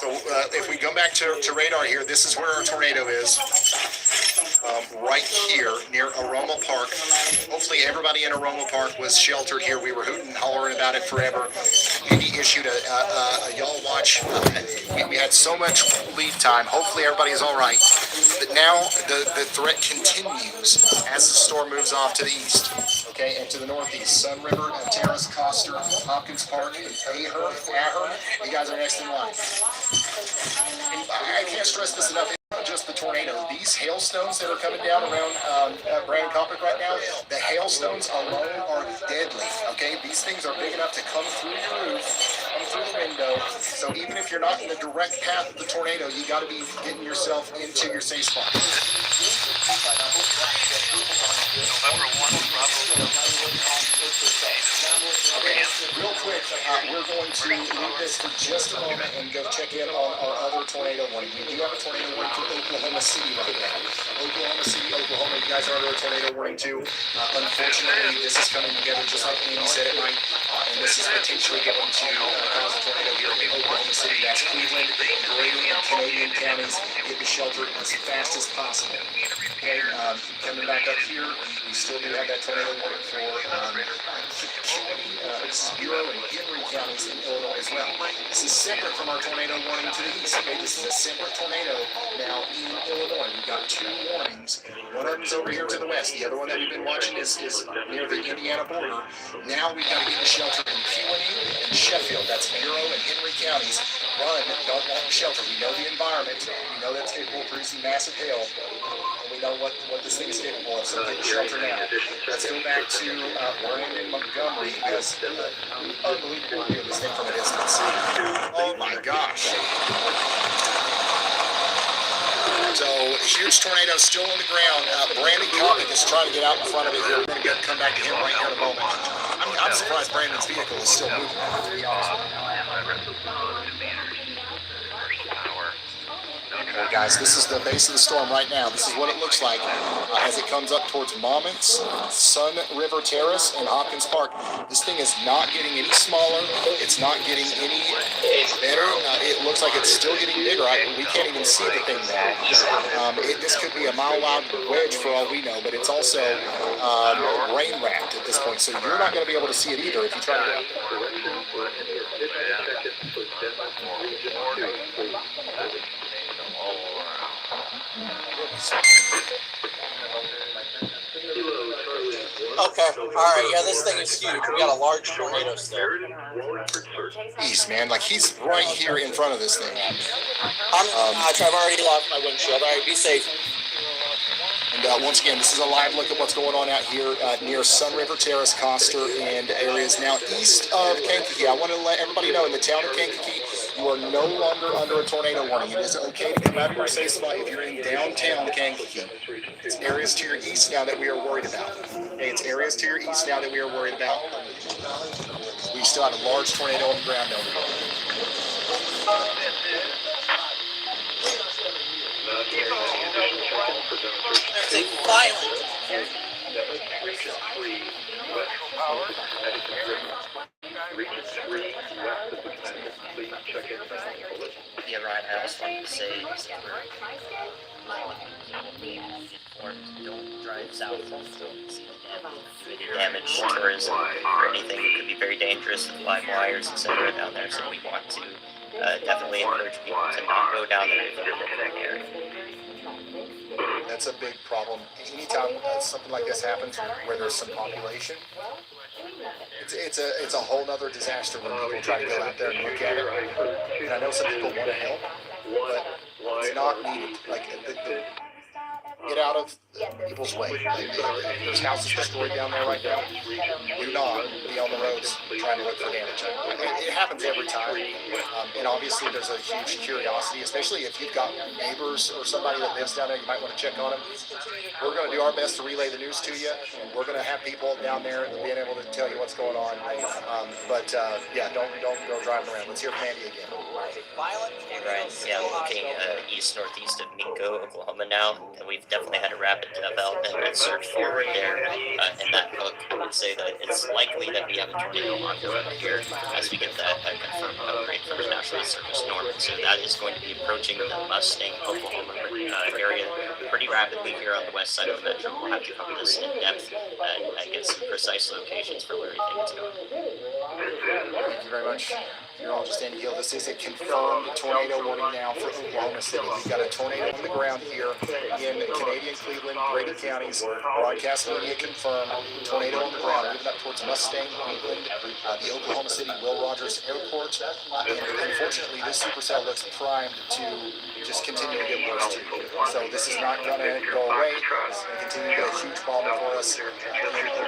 So if we go back to radar here, this is where our tornado is. Right here near Aroma Park. Hopefully everybody in Aroma Park was sheltered here. We were hooting and hollering about it forever. Andy issued a y'all watch. We had so much lead time. Hopefully everybody is all right. But now the threat continues as the storm moves off to the east. Okay, and to the northeast. Sun River, Terrace, Coster, Hopkins Park, and Ahern. You guys are next in line. And I can't stress this enough. Just the tornado. These hailstones that are coming down around Brandon Coppock right now, the hailstones alone are deadly. Okay, these things are big enough to come through your roof, come through the window. So even if you're not in the direct path of the tornado, you got to be getting yourself into your safe spot. Okay, real quick, we're going to leave this for just a moment and go check in on our other tornado warning. We do have a tornado warning for Oklahoma City right now. Oklahoma City, Oklahoma, you guys are under a tornado warning too. Unfortunately, this is coming together just like Andy said it might, and this is potentially going to cause a tornado here in Oklahoma City. That's Cleveland, Grady, and Canadian counties. Get the shelter as fast as possible. Okay, coming back up here, we still do have that tornado warning for this is Bureau and Henry counties in Illinois as well. This is separate from our tornado warning to the east. Okay, this is a separate tornado now in Illinois. We've got two warnings. One of them is over here to the west. The other one that we've been watching is near the Indiana border. Now we've got to get the shelter in Peonie and Sheffield. That's Bureau and Henry counties. Run, don't want shelter. We know the environment. We know that's capable of producing massive hail. We know what this thing is capable of, so get shelter now. Let's go back to Brandon Montgomery, because unbelievable to hear this thing from a distance. Oh my gosh. So, huge tornado still on the ground. Brandon Coppock is trying to get out in front of it here. We're going to come back to him right here in a moment. I'm surprised Brandon's vehicle is still moving, to be honest with you. Okay, guys, this is the base of the storm right now. This is what it looks like as it comes up towards Moments, Sun River Terrace, and Hopkins Park. This thing is not getting any smaller. It's not getting any better. It looks like it's still getting bigger. We can't even see the thing now. This could be a mile-wide wedge for all we know, but it's also rain-wrapped at this point, so you're not going to be able to see it either if you try to go out there. Okay, alright, yeah, this thing is huge. We got a large tornado still. Jeez, man, like he's right here in front of this thing. I've already lost my windshield. Alright, be safe. And once again, this is a live look at what's going on out here near Sun River Terrace, Coster, and areas now east of Kankakee. I want to let everybody know in the town of Kankakee, you are no longer under a tornado warning. It is okay to come out of your safe spot if you're in downtown Kankakee. It's areas to your east now that we are worried about. Okay, it's areas to your east now that we are worried about. We still have a large tornado on the ground over here. There's a violent. Yeah, Ryan, I also wanted to say, don't drive south damage tourism or anything. It could be very dangerous with live wires, etc. down there, so we want to definitely encourage people to not go down there if you live in that area. That's a big problem. Anytime something like this happens where there's some population, it's a whole other disaster when people try to go out there and look at it. And I know some people want to help, but it's not needed. Like get out of people's way. Like, there's houses destroyed down there right now. Do not be on the roads trying to look for damage. It happens every time. And obviously there's a huge curiosity, especially if you've got neighbors or somebody that lives down there, you might want to check on them. We're going to do our best to relay the news to you. We're going to have people down there being able to tell you what's going on. Yeah, don't go driving around. Let's hear from Andy again. Right, yeah, looking east northeast of Minko, Oklahoma now, and we've definitely had a rapid development and search forward there. In that hook, I would say that it's likely that we have a tornado ongoing here as we get that confirmed upgrade from the National Surface Norm. So that is going to be approaching the Mustang, Oklahoma area pretty rapidly here on the west side of the metro. We'll have to cover this in depth and get some precise locations for where we think it's going. Thank you very much. You're all just Andy Hill. This is a confirmed tornado warning now for Oklahoma City. We've got a tornado on the ground here in Canadian Cleveland, Grady counties. Broadcast media confirmed tornado on the ground moving up towards Mustang, Cleveland, the Oklahoma City Will Rogers Airport. And unfortunately, this supercell looks primed to just continue to get worse too. So this is not going to go away. It's going to continue to be a huge problem for us in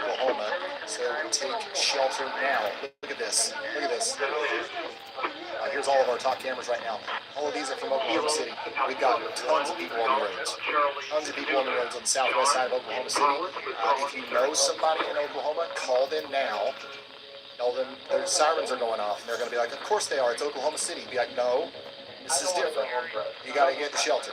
Oklahoma. So take shelter now. Look at this. Look at this. Here's all of our top cameras right now. All of these are from Oklahoma City. We've got tons of people on the roads. Tons of people on the roads on the southwest side of Oklahoma City. If you know somebody in Oklahoma, call them now. Tell them their sirens are going off. And they're going to be like, of course they are. It's Oklahoma City. Be like, no, this is different. You got to get the shelter.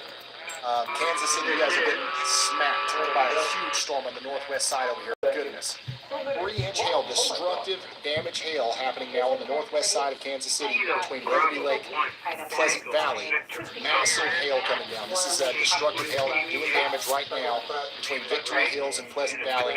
Kansas City, you guys are getting smacked by a huge storm on the northwest side over here. Goodness. 3-inch hail, destructive damage hail happening now on the northwest side of Kansas City between Liberty Lake and Pleasant Valley. Massive hail coming down. This is destructive hail doing damage right now between Victory Hills and Pleasant Valley.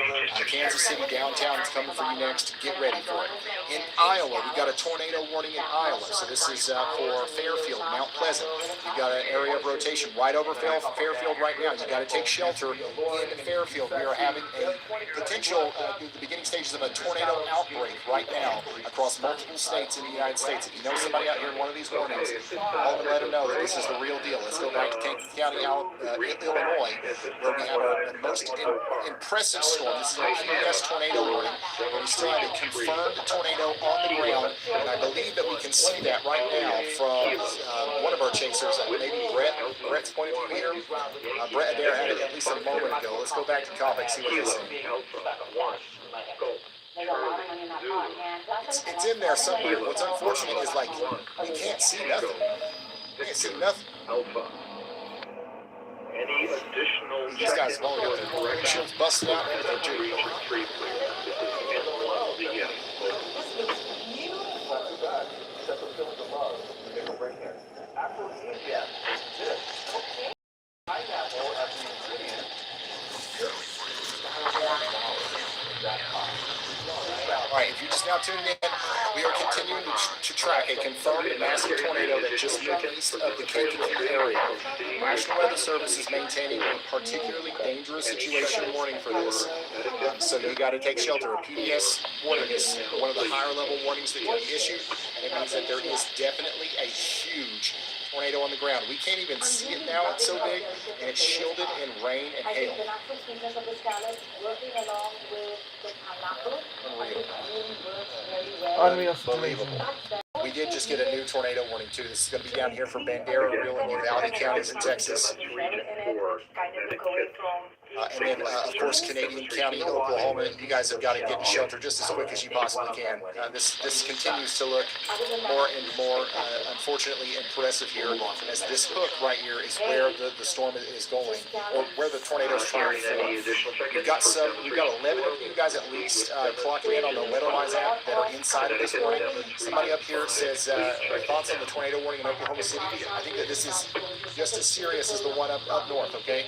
Kansas City downtown is coming for you next. Get ready for it. In Iowa, we've got a tornado warning in Iowa. So this is for Fairfield, Mount Pleasant. You've got an area of rotation right over Fairfield right now. You've got to take shelter in Fairfield. We are having a potential the beginning stages of a tornado outbreak right now across multiple states in the United States. If you know somebody out here in one of these warnings, call and let them know that this is the real deal. Let's go back to Kankakee County, Illinois, where we have our most impressive storm. This is a PBS tornado warning, where we still have a confirmed tornado on the ground, and I believe that we can see that right now from one of our chasers, maybe Brett's point of view here. Brett Adair had it at least a moment ago. Let's go back to Copic, see what he's saying. It's in there somewhere. What's unfortunate is, like, you can't see nothing. You can't see nothing. These guys have only got their windshields busted out and everything, too. Alright, if you're just now tuned in, we are continuing to track a confirmed massive tornado that just moved east of the Kankakee area. National Weather Service is maintaining a particularly dangerous situation warning for this. So you got to take shelter. A PBS warning is one of the higher level warnings that can be issued, and it means that there is definitely a huge tornado on the ground. We can't even see it now, it's so big, and it's shielded in rain and hail. Unbelievable. We did just get a new tornado warning too. This is going to be down here from Bandera, Real and Uvalde counties in Texas. And then, of course, Canadian County, Oklahoma. You guys have got to get in shelter just as quick as you possibly can. This continues to look more and more, unfortunately, impressive here, as this hook right here is where the storm is going, or where the tornado is trying to form. We've got 11 of you guys at least clocking in on the WeatherWise app that are inside of this warning. Somebody up here says, thoughts on the tornado warning in Oklahoma City. I think that this is just as serious as the one up north, okay?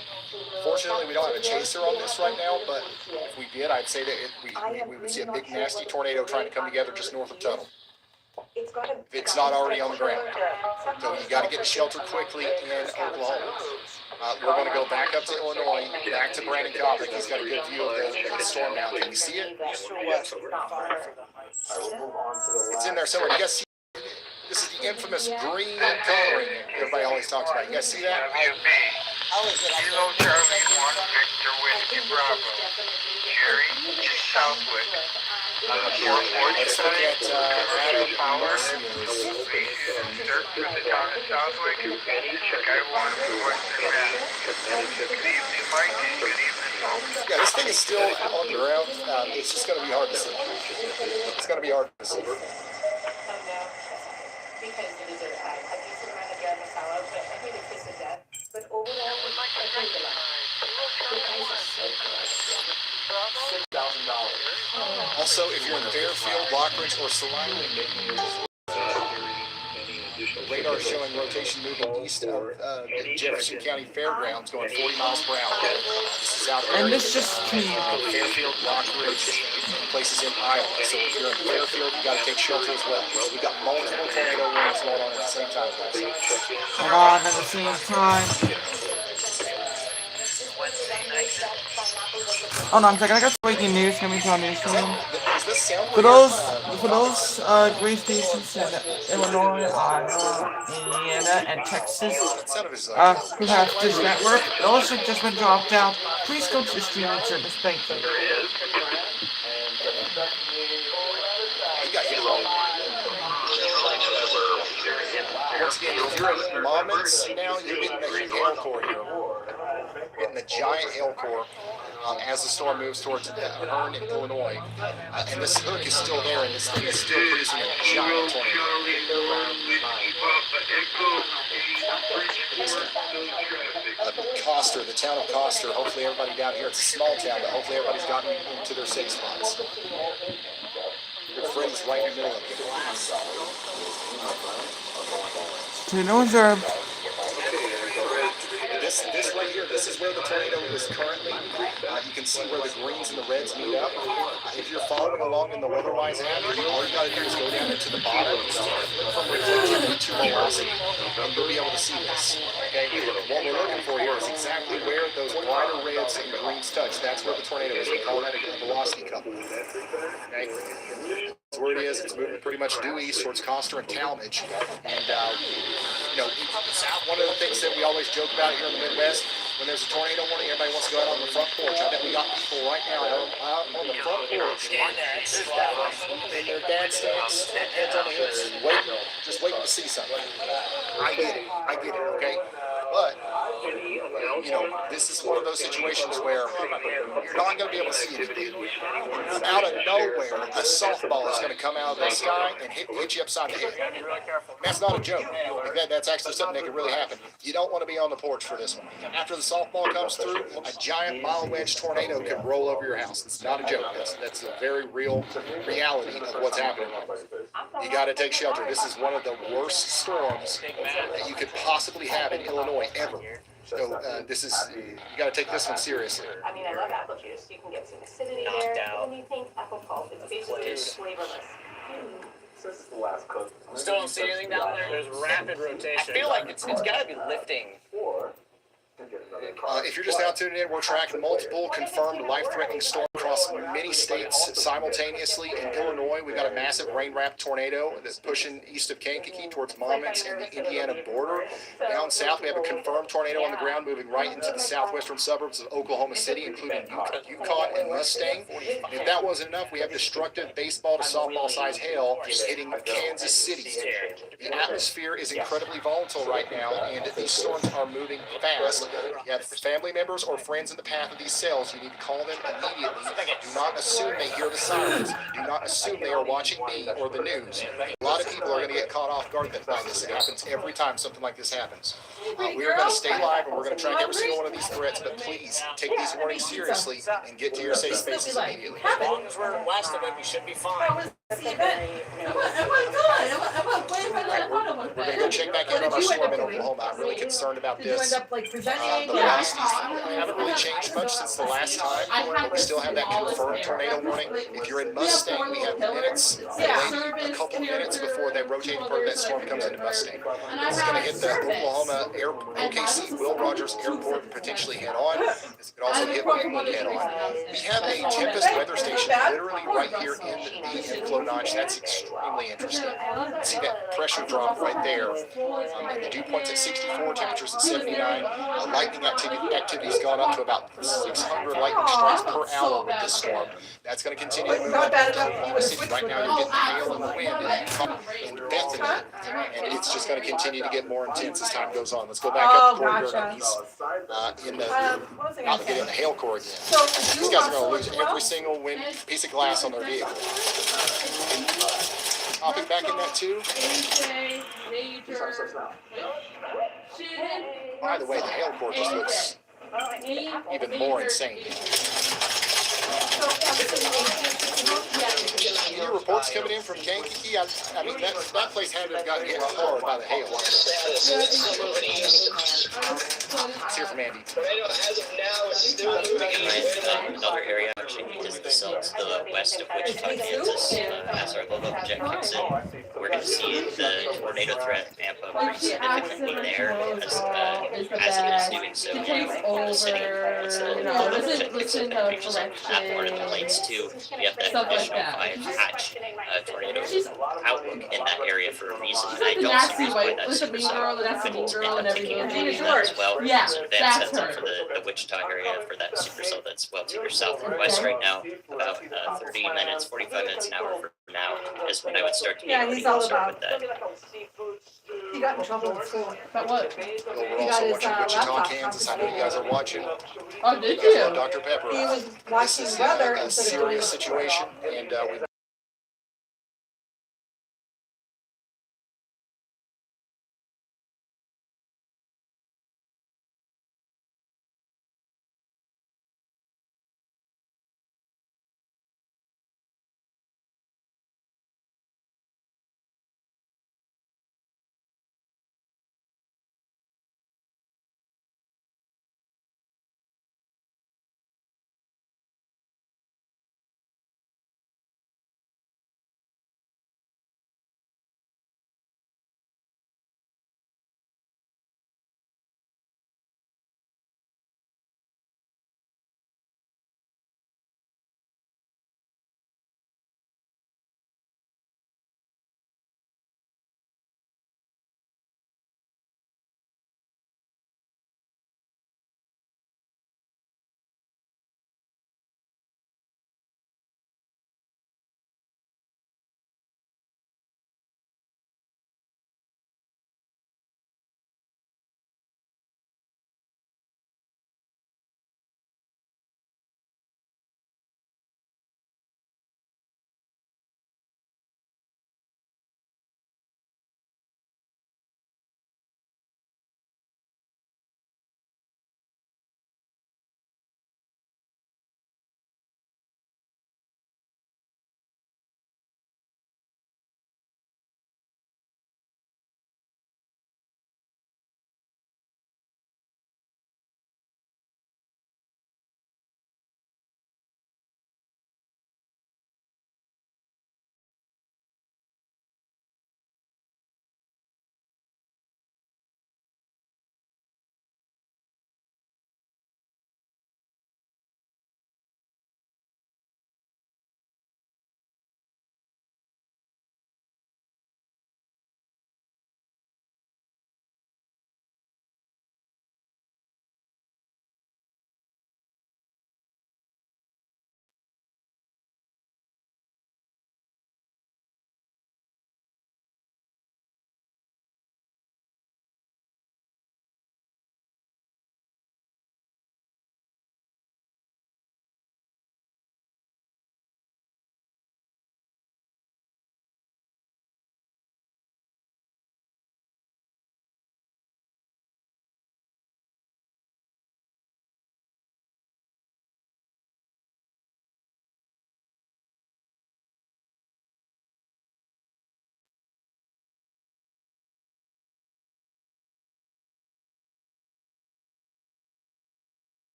Fortunately, we don't have a chaser on this right now, but if we did, I'd say that we would see a big, nasty tornado trying to come together just north of Tuttle. If it's not already on the ground. So you got to get to shelter quickly in Oklahoma. We're going to go back up to Illinois, back to Brandon Copic. He's got a good view of the storm now. Can you see it? It's in there somewhere. You guys see? This is the infamous green coloring everybody always talks about. You guys see that? How is it? Kilo Charlie 1 Victor Whiskey Bravo. Jerry, just southwest. Let's look at Adam Power. Lucius. Start for the town of Southwick. Sky 1 for Western Mass. Good evening, Mike. Good evening, folks. Yeah, this thing is still on the ground. It's just going to be hard to see. It's going to be hard to see. Because it is a decent amount of gas masala, but I think it's a death. But overall, I think a lot. The price is so good. $6,000. Also, if you're in Fairfield, Lockridge, or surrounding neighborhoods, the radar is showing rotation moving east of the Jefferson County Fairgrounds, going 40 miles per hour. This is out of And this just came. Fairfield, Lockridge, places in Iowa. So if you're in Fairfield, you got to take shelter as well. We got multiple tornado warnings going on at the same time, guys. Hold on, at the same time. Hold on a second, I got some breaking news coming to our news channel. For those great stations in Illinois, Iowa, Indiana, and Texas who have this network, those have just been dropped out. Please go to the streaming service. Thank you. Once again, if you're in Moments now, you're getting the hail core here. You're getting the giant hail core as the storm moves towards Hearn in Illinois. And this hook is still there, and this thing is still producing a giant tornado. Coster, the town of Coster. Hopefully everybody down here, it's a small town, but hopefully everybody's gotten into their safe spots. Freddy's right in the middle of it. Tornado reserve. This right here, this is where the tornado is currently. You can see where the greens and the reds meet up. If you're following along in the weatherwise app, all you gotta do is go down into the bottom from reflection to velocity, and you'll be able to see this. Okay, what we're looking for here is exactly where those brighter reds and greens touch. That's where the tornado is. We call that a velocity couple. Okay. That's where it is. It's moving pretty much due east towards Coster and Talmadge. And, one of the things that we always joke about here in the Midwest, when there's a tornado warning, everybody wants to go out on the front porch. I bet we got people right now out on the front porch in their dad stands, heads on the hips, just waiting to see something. I get it, okay? But, this is one of those situations where you're not going to be able to see anything. Out of nowhere, a softball is going to come out of the sky and hit you upside the head. That's not a joke. That's actually something that could really happen. You don't want to be on the porch for this one. After the softball comes through, a giant mile wedge tornado could roll over your house. It's not a joke. That's a very real reality of what's happening. You got to take shelter. This is one of the worst storms that you could possibly have in Illinois ever. So you got to take this one seriously. I mean, I love apple juice. You can get some acidity there. When you think apple pulp, it's basically flavorless. This is the last cook. Still don't see anything down there? There's rapid rotation. I feel like it's got to be lifting. If you're just now tuning in, we're tracking multiple confirmed life-threatening storms across many states simultaneously. In Illinois, we've got a massive rain-wrapped tornado that's pushing east of Kankakee towards Monmouth and the Indiana border. Down south, we have a confirmed tornado on the ground moving right into the southwestern suburbs of Oklahoma City, including Yukon and Mustang. And if that wasn't enough, we have destructive baseball to softball-sized hail hitting Kansas City. The atmosphere is incredibly volatile right now, and these storms are moving fast. If you have family members or friends in the path of these cells, you need to call them immediately. Do not assume they hear the sirens. Do not assume they are watching me or the news. A lot of people are going to get caught off guard by this. It happens every time something like this happens. We are going to stay live and we're going to track every single one of these threats, but please take these warnings seriously and get to your safe spaces immediately. As long as we're west of it, we should be fine. We're going to go check back in on our storm in Oklahoma. I'm really concerned about this. The velocities haven't really changed much since the last time, but we still have that confirmed tornado warning. If you're in Mustang, we have minutes, a couple minutes before that rotating part of that storm comes into Mustang. This is going to hit the Oklahoma OKC Will Rogers Airport and potentially head on. This could also hit Wheatland head on. We have a Tempest weather station literally right here in the inflow notch. That's extremely interesting. See that pressure drop right there. And the dew point's at 64, temperatures at 79. Lightning activity's gone up to about 600 lightning strikes per hour with this storm. That's going to continue to move up to Oklahoma City. Right now, you're getting hail and wind in Bethany, and it's just going to continue to get more intense as time goes on. Let's go back up to Corey Durham. He's about to get in the hail core again. These guys are going to lose every single piece of glass on their vehicle. Popping back in that too. By the way, the hail core just looks even more insane. Any reports coming in from Kankakee? I mean, that place had to have gotten hit hard by the hail. Let's hear from Andy. Another area actually is the cells to the west of Wichita, Kansas. As our low level jet kicks in, we're going to see the tornado threat amp up pretty significantly there as it is doing so in Oklahoma City. Once the low level jet kicks in, that reaches that part of the plains too. We have that additional 5-hatch tornado outlook in that area for a reason. I don't see why that supercell couldn't end up taking advantage of that as well. So advance heads up for the Wichita area for that supercell that's well to your south and west right now. About 30 minutes, 45 minutes an hour from now is when I would start to get pretty concerned with that. He got in trouble in school. But what? We're also watching Wichita, Kansas. I know you guys are watching. Oh, did You guys you? love Dr. Pepper. He was This watching is weather a instead of serious situation, and we've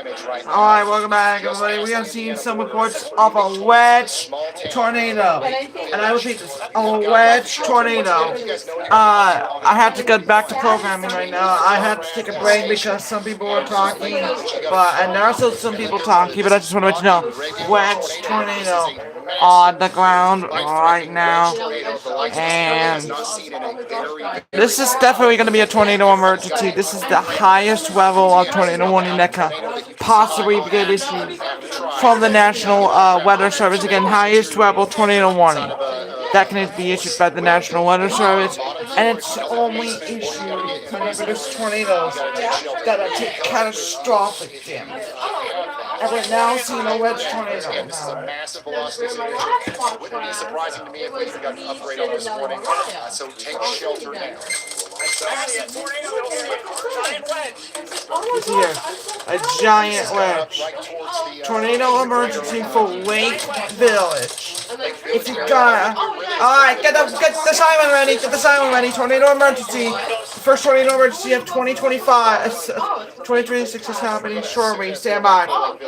damage right now. Alright, welcome back, everybody. We have seen some reports of a wedge tornado. And I repeat this, a wedge tornado. I have to get back to programming right now. I had to take a break because some people were talking, and there are still some people talking, but I just want to let you know, wedge tornado on the ground right now. And this is definitely going to be a tornado emergency. This is the highest level of tornado warning that can possibly get issued from the National Weather Service. Again, highest level tornado warning that can be issued by the National Weather Service, and it's only issued whenever there's tornadoes that are catastrophic damage. And we're now seeing a wedge tornado. This is a massive velocity situation. It wouldn't be surprising to me if we even got an upgrade on this morning. So take shelter now. It's here. A giant wedge. Tornado emergency for Lake Village. If you got, alright, get the siren ready. Get the siren ready. Tornado emergency. First tornado emergency of 2025. 2026 is happening shortly. Stand by. I'm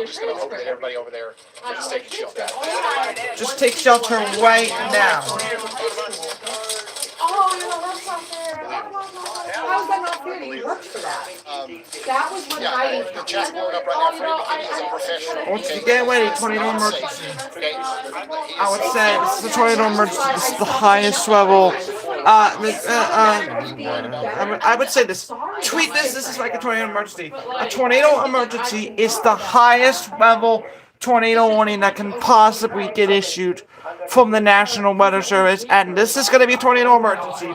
just going to hope that everybody over there is taking shelter. Just take shelter right now. How is that not fair? You worked for that. That was when I... The chat's blowing up right now. Freddie McKinney is a professional. Once you get ready, tornado emergency. I would say this is a tornado emergency. This is the highest level. I would say this. Tweet this. This is like a tornado emergency. A tornado emergency is the highest level tornado warning that can possibly get issued from the National Weather Service, and this is going to be a tornado emergency.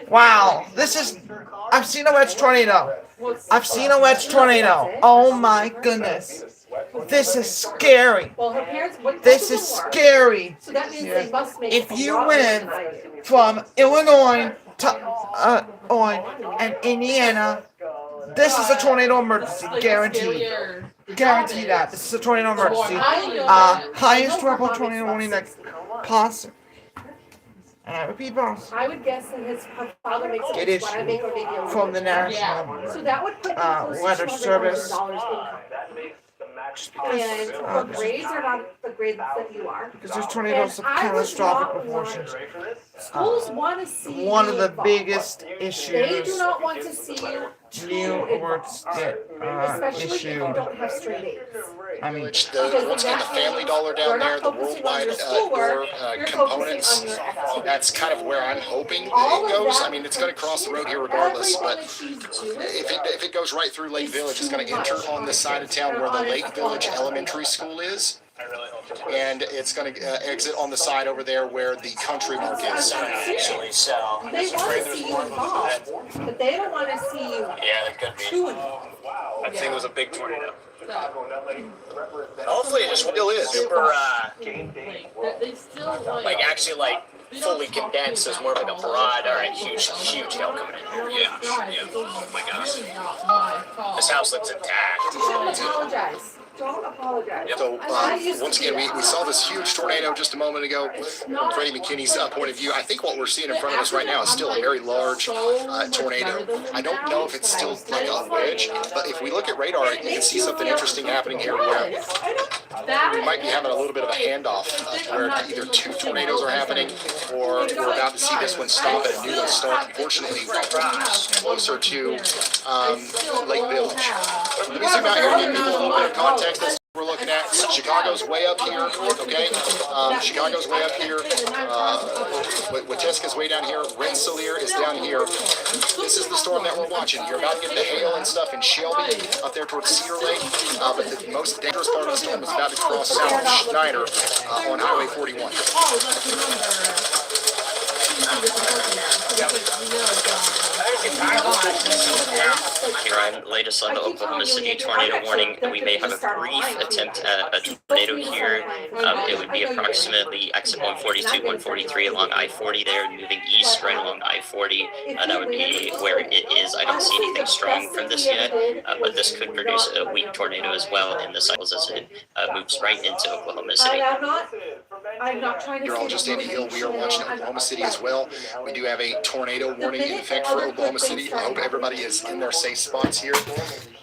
Wow, this is... I've seen a wedge tornado. I've seen a wedge tornado. Oh my goodness. This is scary. This is scary. If you went from Illinois to and Indiana, this is a tornado emergency, guaranteed. Guarantee that. This is a tornado emergency. Highest level tornado warning that possible. And I repeat, boss. I would guess that his father makes Get issued from the National Weather Service. And her grades are not the grades that you are. Because there's tornadoes of catastrophic proportions. Schools want to see one of the biggest issues. They do not want to see you new alerts get especially if you issued. don't have straight A's. I mean, Once again, the Family Dollar down there, the worldwide door components, that's kind of where I'm hoping that it goes. I mean, it's going to cross the road here regardless, but if it goes right through Lake Village, it's going to enter on this side of town where the Lake Village Elementary School is. And it's going to exit on the side over there where the country mark is. Actually, so they want to see you involved, but they don't want to see you too involved. I think it was a big tornado. Hopefully it just still is. Super, like actually like fully condensed as more of like a broad or a huge hail coming in. Yeah. Oh my gosh. This house looks intact. Don't apologize. Don't apologize. So, once again, we saw this huge tornado just a moment ago from Freddie McKinney's point of view. I think what we're seeing in front of us right now is still a very large tornado. I don't know if it's still like a wedge, but if we look at radar, you can see something interesting happening here where we might be having a little bit of a handoff where either two tornadoes are happening or we're about to see this one stop and a new one start. Unfortunately, closer to Lake Village. Let me zoom out here and give people a little bit of context. This we're looking at. Chicago's way up here, okay? Chicago's way up here. Witeska's way down here. Rensselaer is down here. This is the storm that we're watching. You're about to get the hail and stuff in Shelby, up there towards Cedar Lake. But the most dangerous part of the storm is about to cross South Schneider on Highway 41. Here on latest on the Oklahoma City tornado warning. We may have a brief attempt at a tornado here. It would be approximately exit 142, 143 along I-40 there, moving east right along I-40. That would be where it is. I don't see anything strong from this yet, but this could produce a weak tornado as well in the cycles as it moves right into Oklahoma City. I'm not trying to. You're all just Andy Hill. We are watching Oklahoma City as well. We do have a tornado warning in effect for Oklahoma City. I hope everybody is in their safe spots here.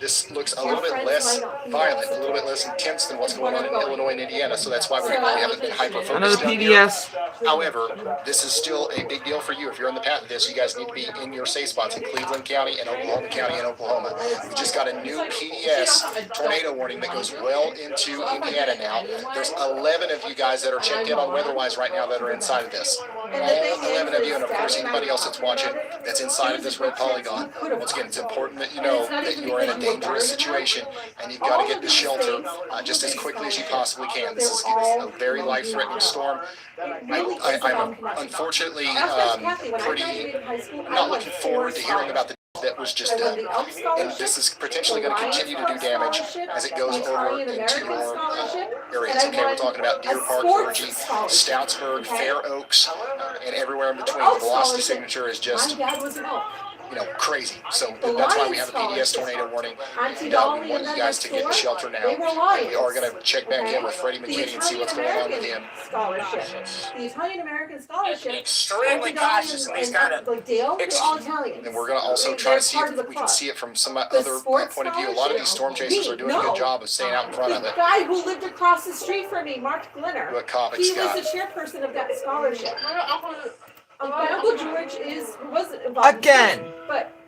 this looks a little bit less violent, a little bit less intense than what's going on in Illinois and Indiana. So that's why we haven't been hyper-focused Another down here. PDS. However, this is still a big deal for you. If you're in the path of this, you guys need to be in your safe spots in Cleveland County and Oklahoma County and Oklahoma. We just got a new PDS tornado warning that goes well into Indiana now. There's 11 of you guys that are checked in on WeatherWise right now that are inside of this. All 11 of you, and of course anybody else that's watching that's inside of this red polygon. Once again, it's important that you know that you are in a dangerous situation and you've got to get to shelter just as quickly as you possibly can. This is a very life-threatening storm. I'm unfortunately not looking forward to hearing about the that was just done. And this is potentially going to continue to do damage as it goes over into your areas. Okay, we're talking about Deer Park, Virgie, Stoutsburg, Fair Oaks, and everywhere in between. The velocity signature is just, crazy. So that's why we have a PDS tornado warning. And we want you guys to get in shelter now. And we are going to check back in with Freddie McKinney and see what's going on with him. The Italian American Scholarship. Extremely cautious in these kind of. Like Dale, they're all Italians. And we're going to also try to see if we can see it from some other point of view. A lot of these storm chasers are doing a good job of staying out in front of it. The guy who lived across the street from me, Mark Glenner, He was the chairperson of that scholarship. My Uncle George wasn't involved. Again. But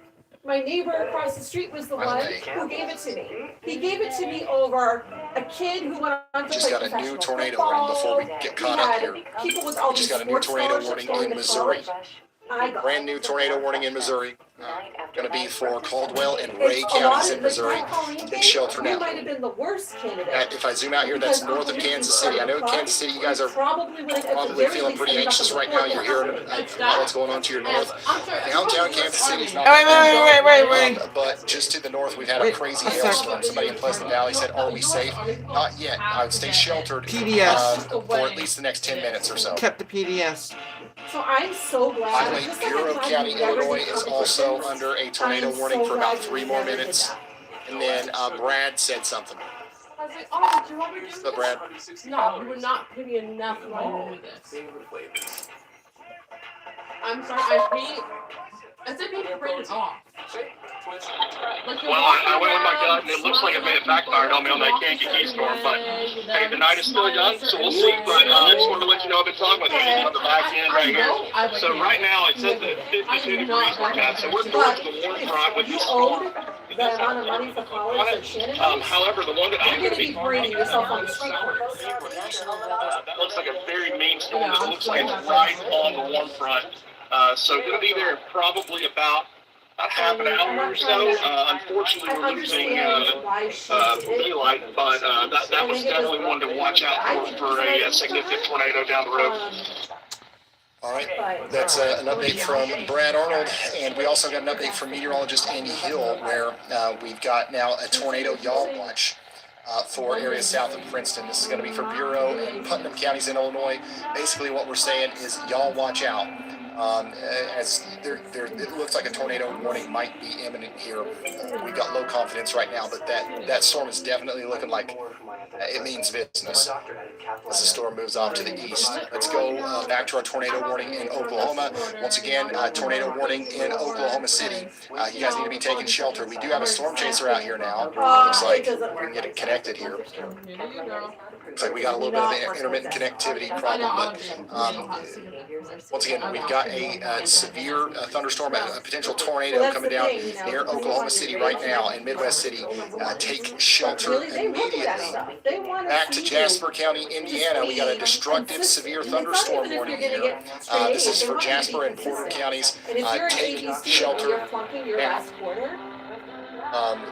my neighbor across the street was the one who gave it to me. He gave it to me over a kid who went on to Just got a new tornado warning before we get caught up here. People with all Just got a new tornado warning in Missouri. Brand new tornado warning in Missouri. Going to be for Caldwell and Ray counties in Missouri. Take shelter now. might have been the worst candidate. If I zoom out here, that's north of Kansas City. I know Kansas City, you guys are probably feeling pretty anxious right now. You're hearing about what's going on to your north. Downtown Kansas City is not Wait. But just to the north, we've had a crazy hailstorm. Somebody in Pleasant Valley said, "Are we safe?" Not yet. I would stay sheltered for at least the next 10 minutes or so. Kept the PDS. So I'm so glad. By the way, Bureau County, Illinois is also under a tornado warning for about 3 more minutes. And then Brad said something. I was like, oh, did you want me to do this? So, Brad? No, you would not pay me enough money to do this. I'm sorry, I said maybe turn it off. Well, I went with my gut, and it looks like it may have backfired on me on that Kankakee storm, but hey, the night is still young, so we'll see. But I just wanted to let you know I've been talking with Andy on the back end right here. So right now, it says that 52 degrees right now, so we're towards the warm front with this storm. However, the one that I'm going to be bringing yourself on the street. that looks like a very mean storm. It looks like it's right on the warm front. So going to be there probably about half an hour or so. Unfortunately, we're losing daylight, but that was definitely one to watch out for a significant tornado down the road. All right, that's an update from Brad Arnold, and we also got an update from meteorologist Andy Hill, where we've got now a tornado yaw watch for areas south of Princeton. This is going to be for Bureau and Putnam counties in Illinois. Basically, what we're saying is y'all watch out. As it looks like a tornado warning might be imminent here. We've got low confidence right now, but that storm is definitely looking like it means business as the storm moves off to the east. Let's go back to our tornado warning in Oklahoma. Once again, tornado warning in Oklahoma City. You guys need to be taking shelter. We do have a storm chaser out here now. Looks like we can get it connected here. Looks like we got a little bit of an intermittent connectivity problem, but once again, we've got a severe thunderstorm, a potential tornado coming down near Oklahoma City right now in Midwest City. Take shelter immediately. Back to Jasper County, Indiana. We got a destructive severe thunderstorm warning here. This is for Jasper and Porter counties. Take shelter now.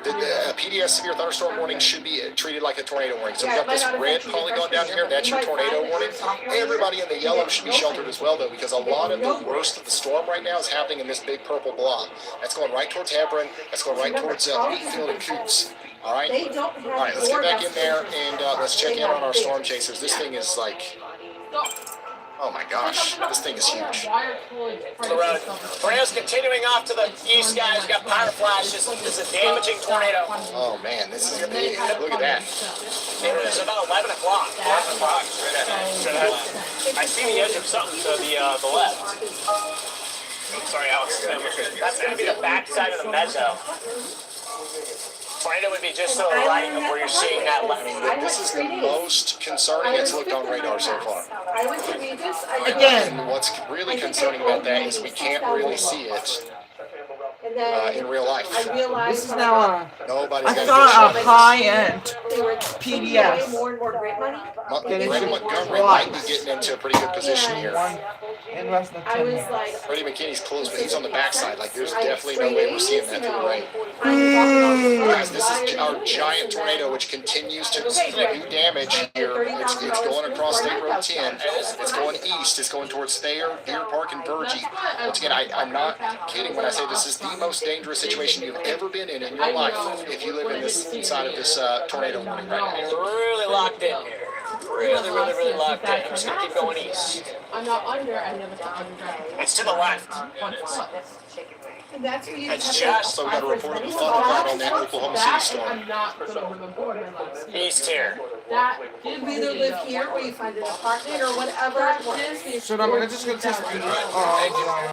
The PDS severe thunderstorm warning should be treated like a tornado warning. So we got this red polygon down here. That's your tornado warning. Everybody in the yellow should be sheltered as well, though, because a lot of the worst of the storm right now is happening in this big purple blob. That's going right towards Hebron. That's going right towards Wheatfield and Coops. All right. All right. Let's get back in there and let's check in on our storm chasers. This thing is like. Oh my gosh, this thing is huge. Tornado's continuing off to the east, guys. We've got power flashes. This is a damaging tornado. Oh man, this is big. Look at that. It is about 11 o'clock. 11 o'clock, straight ahead. I see the edge of something to the left. Sorry, Alex. That's going to be the back side of the mezzo. tornado would be just to the right of where you're seeing that. I mean, this is the most concerning it's looked on radar so far. I went to Regis. And what's really concerning about that is we can't really see it in real life. This is now Nobody's I got saw a good high-end Way PDS. more and more great money. Freddie Montgomery might be getting into a pretty good position here. In less than I 10 was minutes. like, Freddie McKinney's close, but he's on the backside. Like, there's definitely no way we're seeing that through the rain. Guys, this is our giant tornado, which continues to do damage here. It's going across State Road 10. It's going east. It's going towards Thayer, Deer Park, and Virgie. Once again, I'm not kidding when I say this is the most dangerous situation you've ever been in your life if you live in this side of this tornado warning right now. Really locked in here. Really locked in. I'm just gonna keep going east. I'm not under, I never thought under. It's to the left. and that's where you It's just So we got a report of a thunder cloud on that Oklahoma City storm. I'm not gonna remember my last name. east here. That you either live here or you find an apartment or whatever. So I'm just gonna test the oh,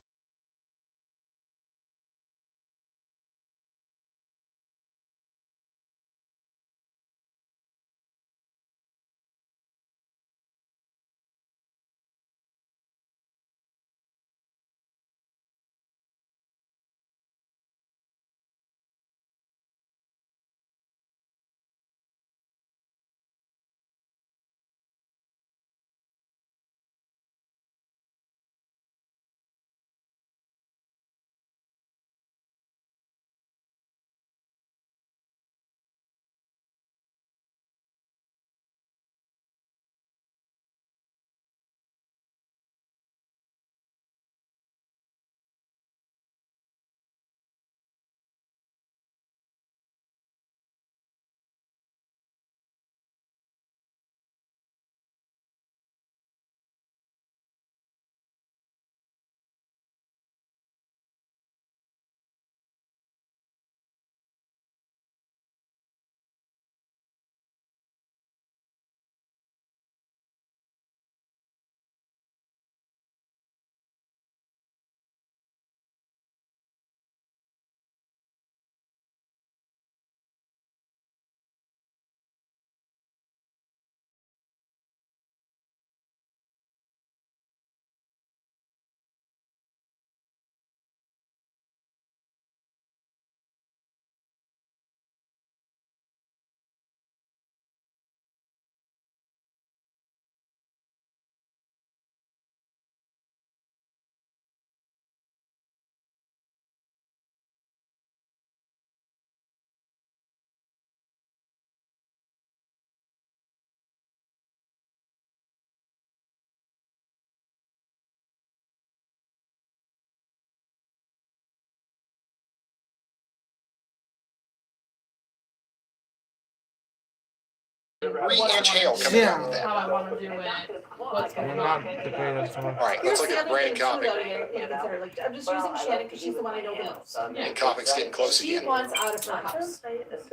Three-inch hail coming down with that. how I wanna do it. What's going not on? the greatest one. All right, let's look at Brandon Copic. I'm just using Shannon because she's the one I know the most. And Copic's getting close She again. wants out of her house.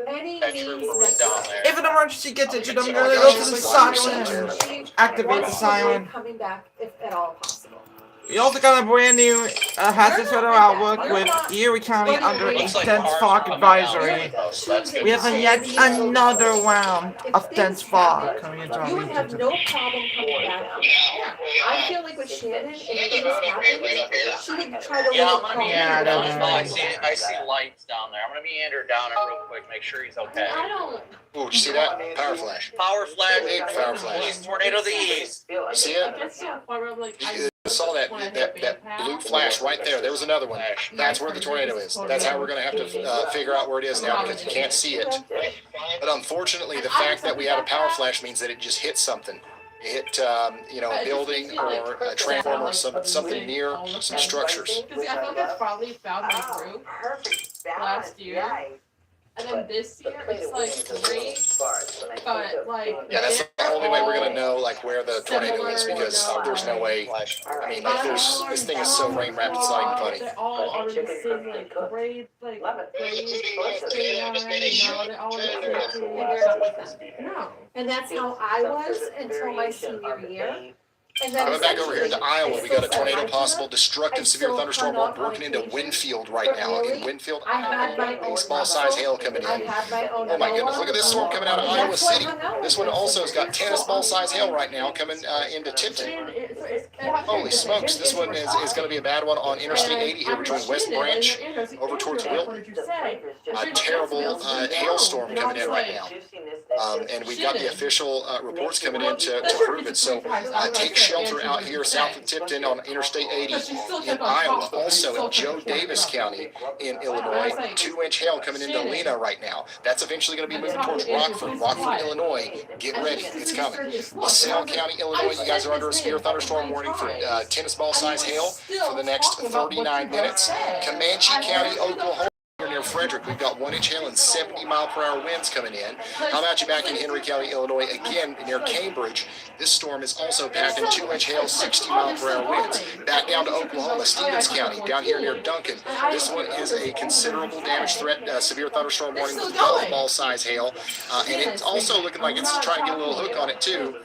Any That means trooper was down necessary. there. If an emergency gets injured, I'm gonna go to the siren. Activate the siren. Coming back if at all possible. We also got a brand new hazardous weather outlook with Erie County under intense fog advisory. We have yet another round of dense fog coming into our You would have region. no problem coming back. I feel like with Shannon, if things happen, she would try to Yeah, limit I'm gonna calling. Yeah, meander I down. don't know. I see lights down there. I'm gonna meander down it real quick, make sure he's okay. I don't. Ooh, did you see that? Power flash. Power flash. Big power flash. Tornado to the east. See it? That's so far, I'm like, You saw that blue flash right there. There was another one. That's where the tornado is. That's how we're going to have to figure out where it is now because you can't see it. But unfortunately, the fact that we had a power flash means that it just hit something. It hit, a building or a transformer or something near some structures. Because I think I finally found my group last year. And then this year, it's like great, but like. Yeah, that's the only way we're gonna know like where the tornado is because there's no way. I mean, like this thing is so rain wrapped, it's not even funny. They're all already the same, like grades, like grades, they're all No. And that's how I was until my senior year. Coming back over here into Iowa, we got a tornado possible, destructive severe thunderstorm working into Winfield right now. In Winfield, baseball size hail coming in. Oh my goodness, look at this storm coming out of Iowa City. This one also has got tennis ball size hail right now coming into Tipton. Holy smokes, this one is going to be a bad one on Interstate 80 here between West Branch over towards Wilton. A terrible hailstorm coming in right now. And we've got the official reports coming in to prove it. So take shelter out here south of Tipton on Interstate 80 in Iowa. Also in Joe Davis County in Illinois, 2-inch hail coming into Lena right now. That's eventually going to be moving towards Rockford, Illinois. Get ready, it's coming. LaSalle County, Illinois, you guys are under a severe thunderstorm warning for tennis ball size hail for the next 39 minutes. Comanche County, Oklahoma. Near Frederick, we've got 1-inch hail and 70-mile-per-hour winds coming in. How about you back in Henry County, Illinois, again near Cambridge? This storm is also packing 2-inch hail, 60-mile-per-hour winds. Back down to Oklahoma, Stevens County, down here near Duncan. This one is a considerable damage threat, severe thunderstorm warning with golf ball size hail. And it's also looking like it's trying to get a little hook on it, too.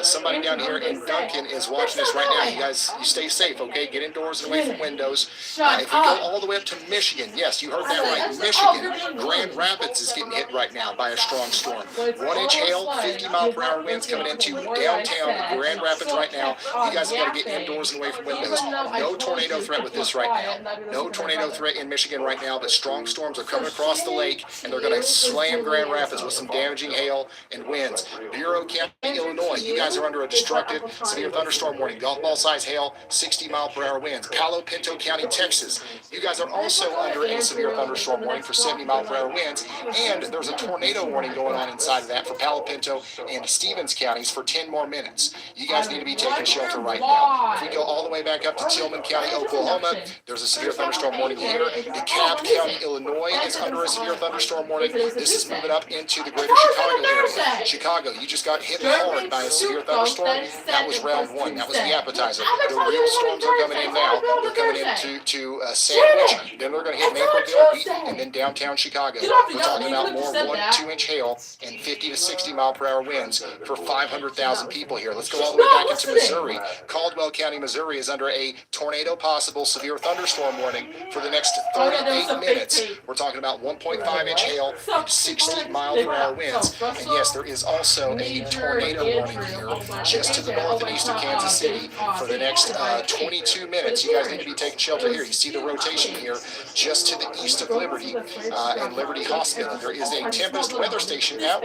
Somebody down here in Duncan is watching this right now. You guys, you stay safe, okay? Get indoors and away from windows. If we go all the way up to Michigan, yes, you heard that right. Michigan, Grand Rapids is getting hit right now by a strong storm. 1-inch hail, 50-mile-per-hour winds coming into downtown Grand Rapids right now. You guys have got to get indoors and away from windows. No tornado threat with this right now. No tornado threat in Michigan right now, but strong storms are coming across the lake, and they're going to slam Grand Rapids with some damaging hail and winds. Bureau County, Illinois, you guys are under a destructive severe thunderstorm warning. Golf ball size hail, 60-mile-per-hour winds. Palo Pinto County, Texas, you guys are also under a severe thunderstorm warning for 70-mile-per-hour winds, and there's a tornado warning going on inside of that for Palo Pinto and Stevens counties for 10 more minutes. You guys need to be taking shelter right now. If we go all the way back up to Tillman County, Oklahoma, there's a severe thunderstorm warning here. DeKalb County, Illinois is under a severe thunderstorm warning. This is moving up into the greater Chicago area. Chicago, you just got hit hard by a severe thunderstorm. That was round one. That was the appetizer. The real storms are coming in now. They're coming into Sandwich. Then they're going to hit Naperville, Wheaton, and then downtown Chicago. We're talking about more 1-2-inch hail and 50 to 60-mile-per-hour winds for 500,000 people here. Let's go all the way back into Missouri. Caldwell County, Missouri is under a tornado possible severe thunderstorm warning for the next 38 minutes. We're talking about 1.5-inch hail and 60-mile-per-hour winds. And yes, there is also a tornado warning here just to the north and east of Kansas City for the next 22 minutes. You guys need to be taking shelter here. You see the rotation here just to the east of Liberty and Liberty Hospital. There is a Tempest weather station at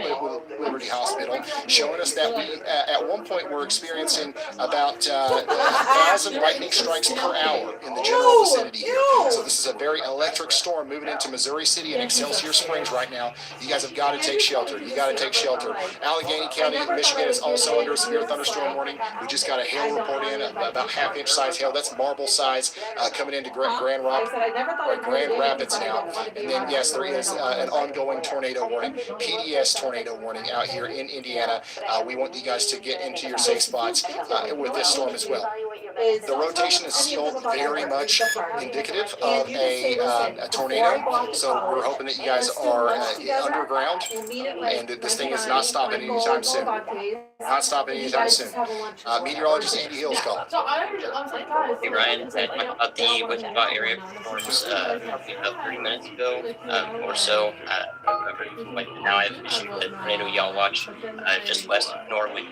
Liberty Hospital showing us that we at one point were experiencing about 1,000 lightning strikes per hour in the general vicinity here. So this is a very electric storm moving into Missouri City and Excelsior Springs right now. You guys have got to take shelter. You got to take shelter. Allegheny County, Michigan is also under a severe thunderstorm warning. We just got a hail report in, about half-inch size hail. That's marble size coming into Grand Rapids now. And then, yes, there is an ongoing tornado warning, PDS tornado warning out here in Indiana. We want you guys to get into your safe spots with this storm as well. The rotation is still very much indicative of a tornado, so we're hoping that you guys are underground and that this thing is not stopping anytime soon. Not stopping anytime soon. Meteorologist Andy Hill's calling. Hey Ryan, about the Wichita area storms about 30 minutes ago or so. Now I have an issue with the tornado y'all watch just west of Norwich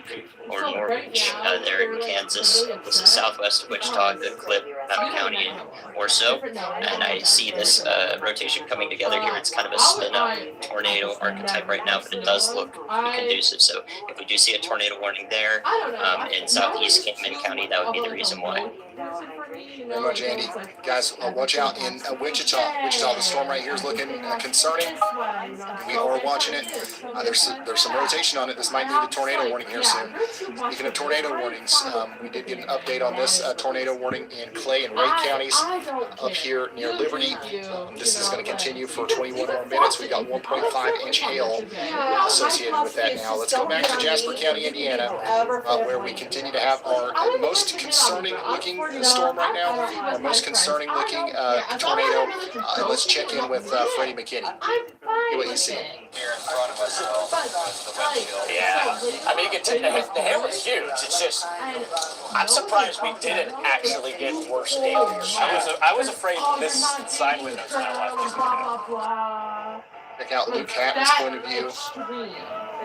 or Norwich there in Kansas. This is southwest of Wichita, the Clip County or so. And I see this rotation coming together here. It's kind of a spin-up tornado archetype right now, but it does look conducive. So if we do see a tornado warning there in southeast Kamen County, that would be the reason why. Very much, Andy. Guys, watch out in Wichita. The storm right here is looking concerning. We are watching it. There's some rotation on it. This might need a tornado warning here soon. Speaking of tornado warnings, we did get an update on this tornado warning in Clay and Wake counties up here near Liberty. This is going to continue for 21 more minutes. We got 1.5-inch hail associated with that now. Let's go back to Jasper County, Indiana, where we continue to have our most concerning looking storm right now, our most concerning looking tornado. Let's check in with Freddie McKinney. See what he's seeing. Here in front of us, though, is the wind chill. Yeah, I mean, you can take the hail was huge. It's just, I'm surprised we didn't actually get worse damage. I was afraid this side window's not left. Check out Luke Hatton's point of view.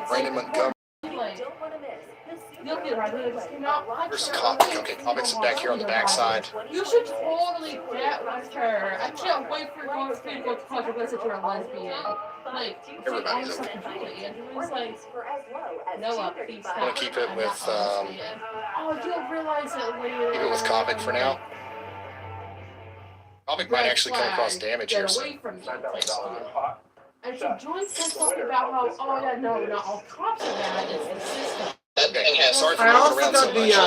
Brandon Montgomery. Here's Kopic. Okay, Kopic's back here on the backside. You should totally get with her. I can't wait for you to go to college because you're a lesbian. Like, everybody's okay. And it was like, Noah, please stop. I'm gonna keep it with oh, you'll realize it later. keep it with Kopic for now. Kopic might actually come across damage here soon. And so Joyce said something about how, oh yeah, no, not all cops are bad, it's the system. Okay, sorry for I moving also around got so the much.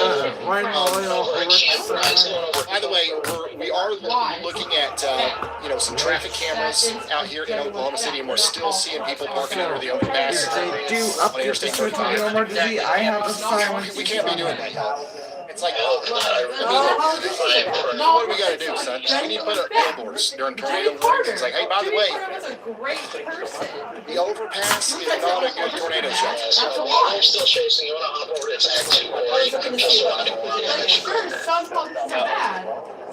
Royal By the way, we are looking at some traffic cameras out here in Oklahoma City, and we're still seeing people parking under the overpass If they do on update Interstate the switch to 35. emergency, I have the silence. We can't be doing that, y'all. It's like, what do we got to do, son? We need to put up billboards during tornado warnings. It's like, hey, by the way, the overpass is not a good tornado shelter. I'm still chasing you. I want to hop over to Some pumps are bad.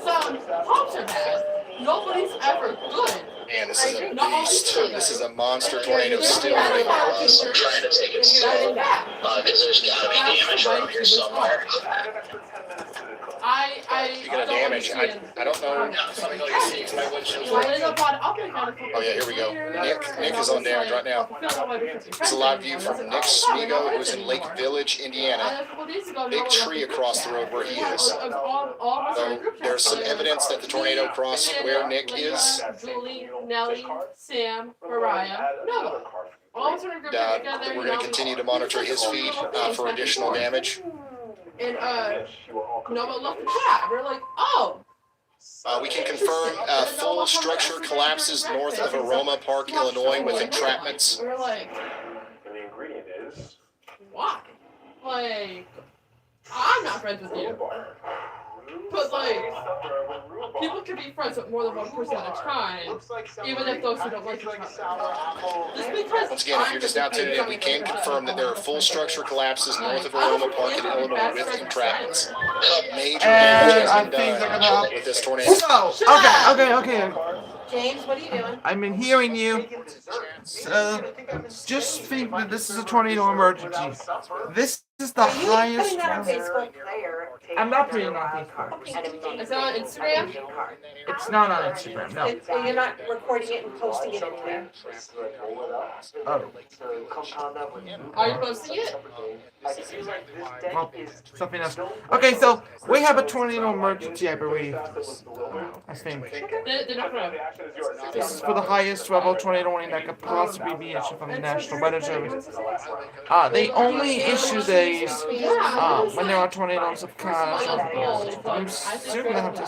Some pumps are bad. Nobody's ever good. Man, this is a beast. This is a monster tornado still right now. I'm trying to take it slow because there's got to be damage around here somewhere. Speaking of damage, I don't know. Oh yeah, here we go. Nick is on damage right now. It's a live view from Nick Smigo, who's in Lake Village, Indiana. Big tree across the road where he is. So there's some evidence that the tornado crossed where Nick is. Julie, Nellie, Sam, Mariah, Noah. We're going to continue to monitor his feed for additional damage. And Noah looked at that. We're like, oh. We can confirm full structure collapses north of Aroma Park, Illinois, with entrapments. We're like, And the ingredient is why? Like, I'm not friends with you. But like, people can be friends with more than one person at a time, even if those who don't like each other. Just because Once again, if you're just now tuning in, we can confirm that there are full structure collapses north of Aroma Park in Illinois with entrapments. Major damage has been done with this tornado. Okay. James, what are you doing? I've been hearing you. Just think that this is a tornado emergency. This is the highest. I'm not putting it on Facebook. Is it on Instagram? It's not on Instagram. No. And you're not recording it and posting it anywhere. Oh. Are you posting it? Well, something else. Okay, so we have a tornado emergency, I believe. I think. They're not gonna. This is for the highest level tornado warning that could possibly be issued from the National Weather Service. They only issue these when there are tornadoes of cause. I'm still gonna have to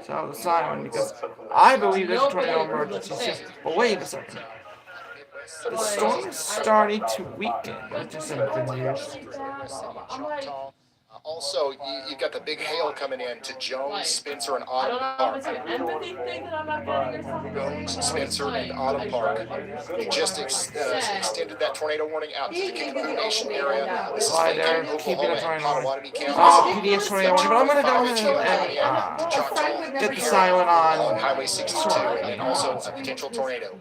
sound the siren because I believe there's a tornado emergency. But wait a second. The storm is starting to weaken, which is some good news. Also, you've got the big hail coming in to Jones, Spencer, and Autumn Park. Jones, Spencer, and Autumn Park. We just extended that tornado warning out to the Kickapoo Nation area. This is Lincoln, Oklahoma, and Potawatomi County. PDS tornado warning, but I'm going to go ahead and get the siren on Highway 62, and also a potential tornado.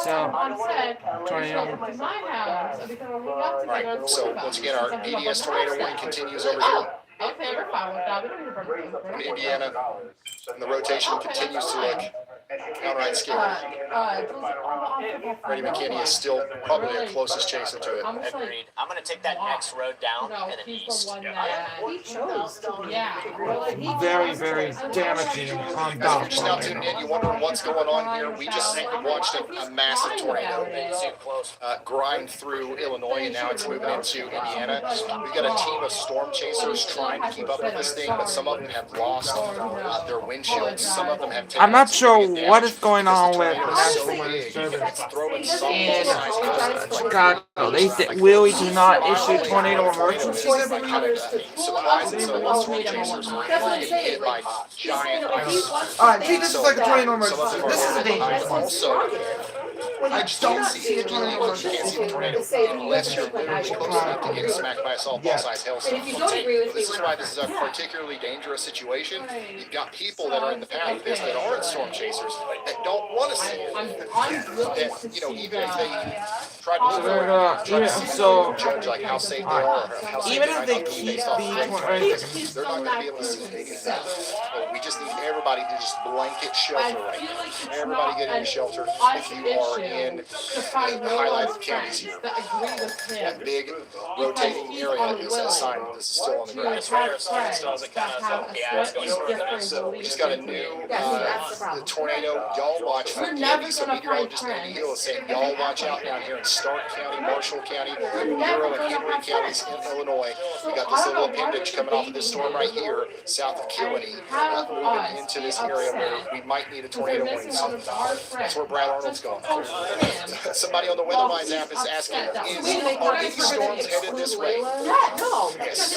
So, tornado. Right. So once again, our ADS tornado warning continues over here Okay, we're fine with that. We don't need to burn it. in Indiana, and the rotation continues to look outright scary. Freddie McKinney is still probably the closest chaser to it. Agreed. I'm going to take that next road down and then east. He chose to. Yeah. Very, very damaging on If top. you're just now tuned in, you wonder what's going on here. We just watched a massive tornado grind through Illinois, and now it's moving into Indiana. We've got a team of storm chasers trying to keep up with this thing, but some of them have lost their windshields. Some of them have taken I'm not sure significant what damage is going on with the because National the Weather tornado is so big, Service it's throwing some and size Chicago. They really do not issue tornado emergencies, I believe. surprising, so the storm chasers were hit by giant ice. Alright, see, this is like a tornado emergency. This is a dangerous one. Also, I just don't see a tornado. You can't see a tornado unless you're literally close enough to get smacked by a softball-sized hailstorm. And if you don't agree with me, This is we're why not this is a particularly dangerous situation. You've got people that are in the path of this that aren't storm chasers that don't want to see it. That, you know, even if they try to look for it, try to see so judge like how safe they are or how safe even they if might they not be keep based off the of tornado, they're not going to be able to see it. So we just need everybody to just blanket shelter right now. Everybody get into shelter if you are in highlighted counties here. That big rotating area is a sign that this is still on the ground. It's rare if someone still has a kind of, yeah, it's going to So we just got a new tornado. Y'all watch for Andy. So meteorologist Andy Hill is saying y'all watch out down here in Stark County, Marshall County, Bureau and Henry counties in Illinois. We got this little appendage coming off of this storm right here, south of Kewanee, moving into this area where we might need a tornado warning soon. That's where Brad Arnold's going. Somebody on the WeatherWise app is asking, are any storms headed this way? Yes.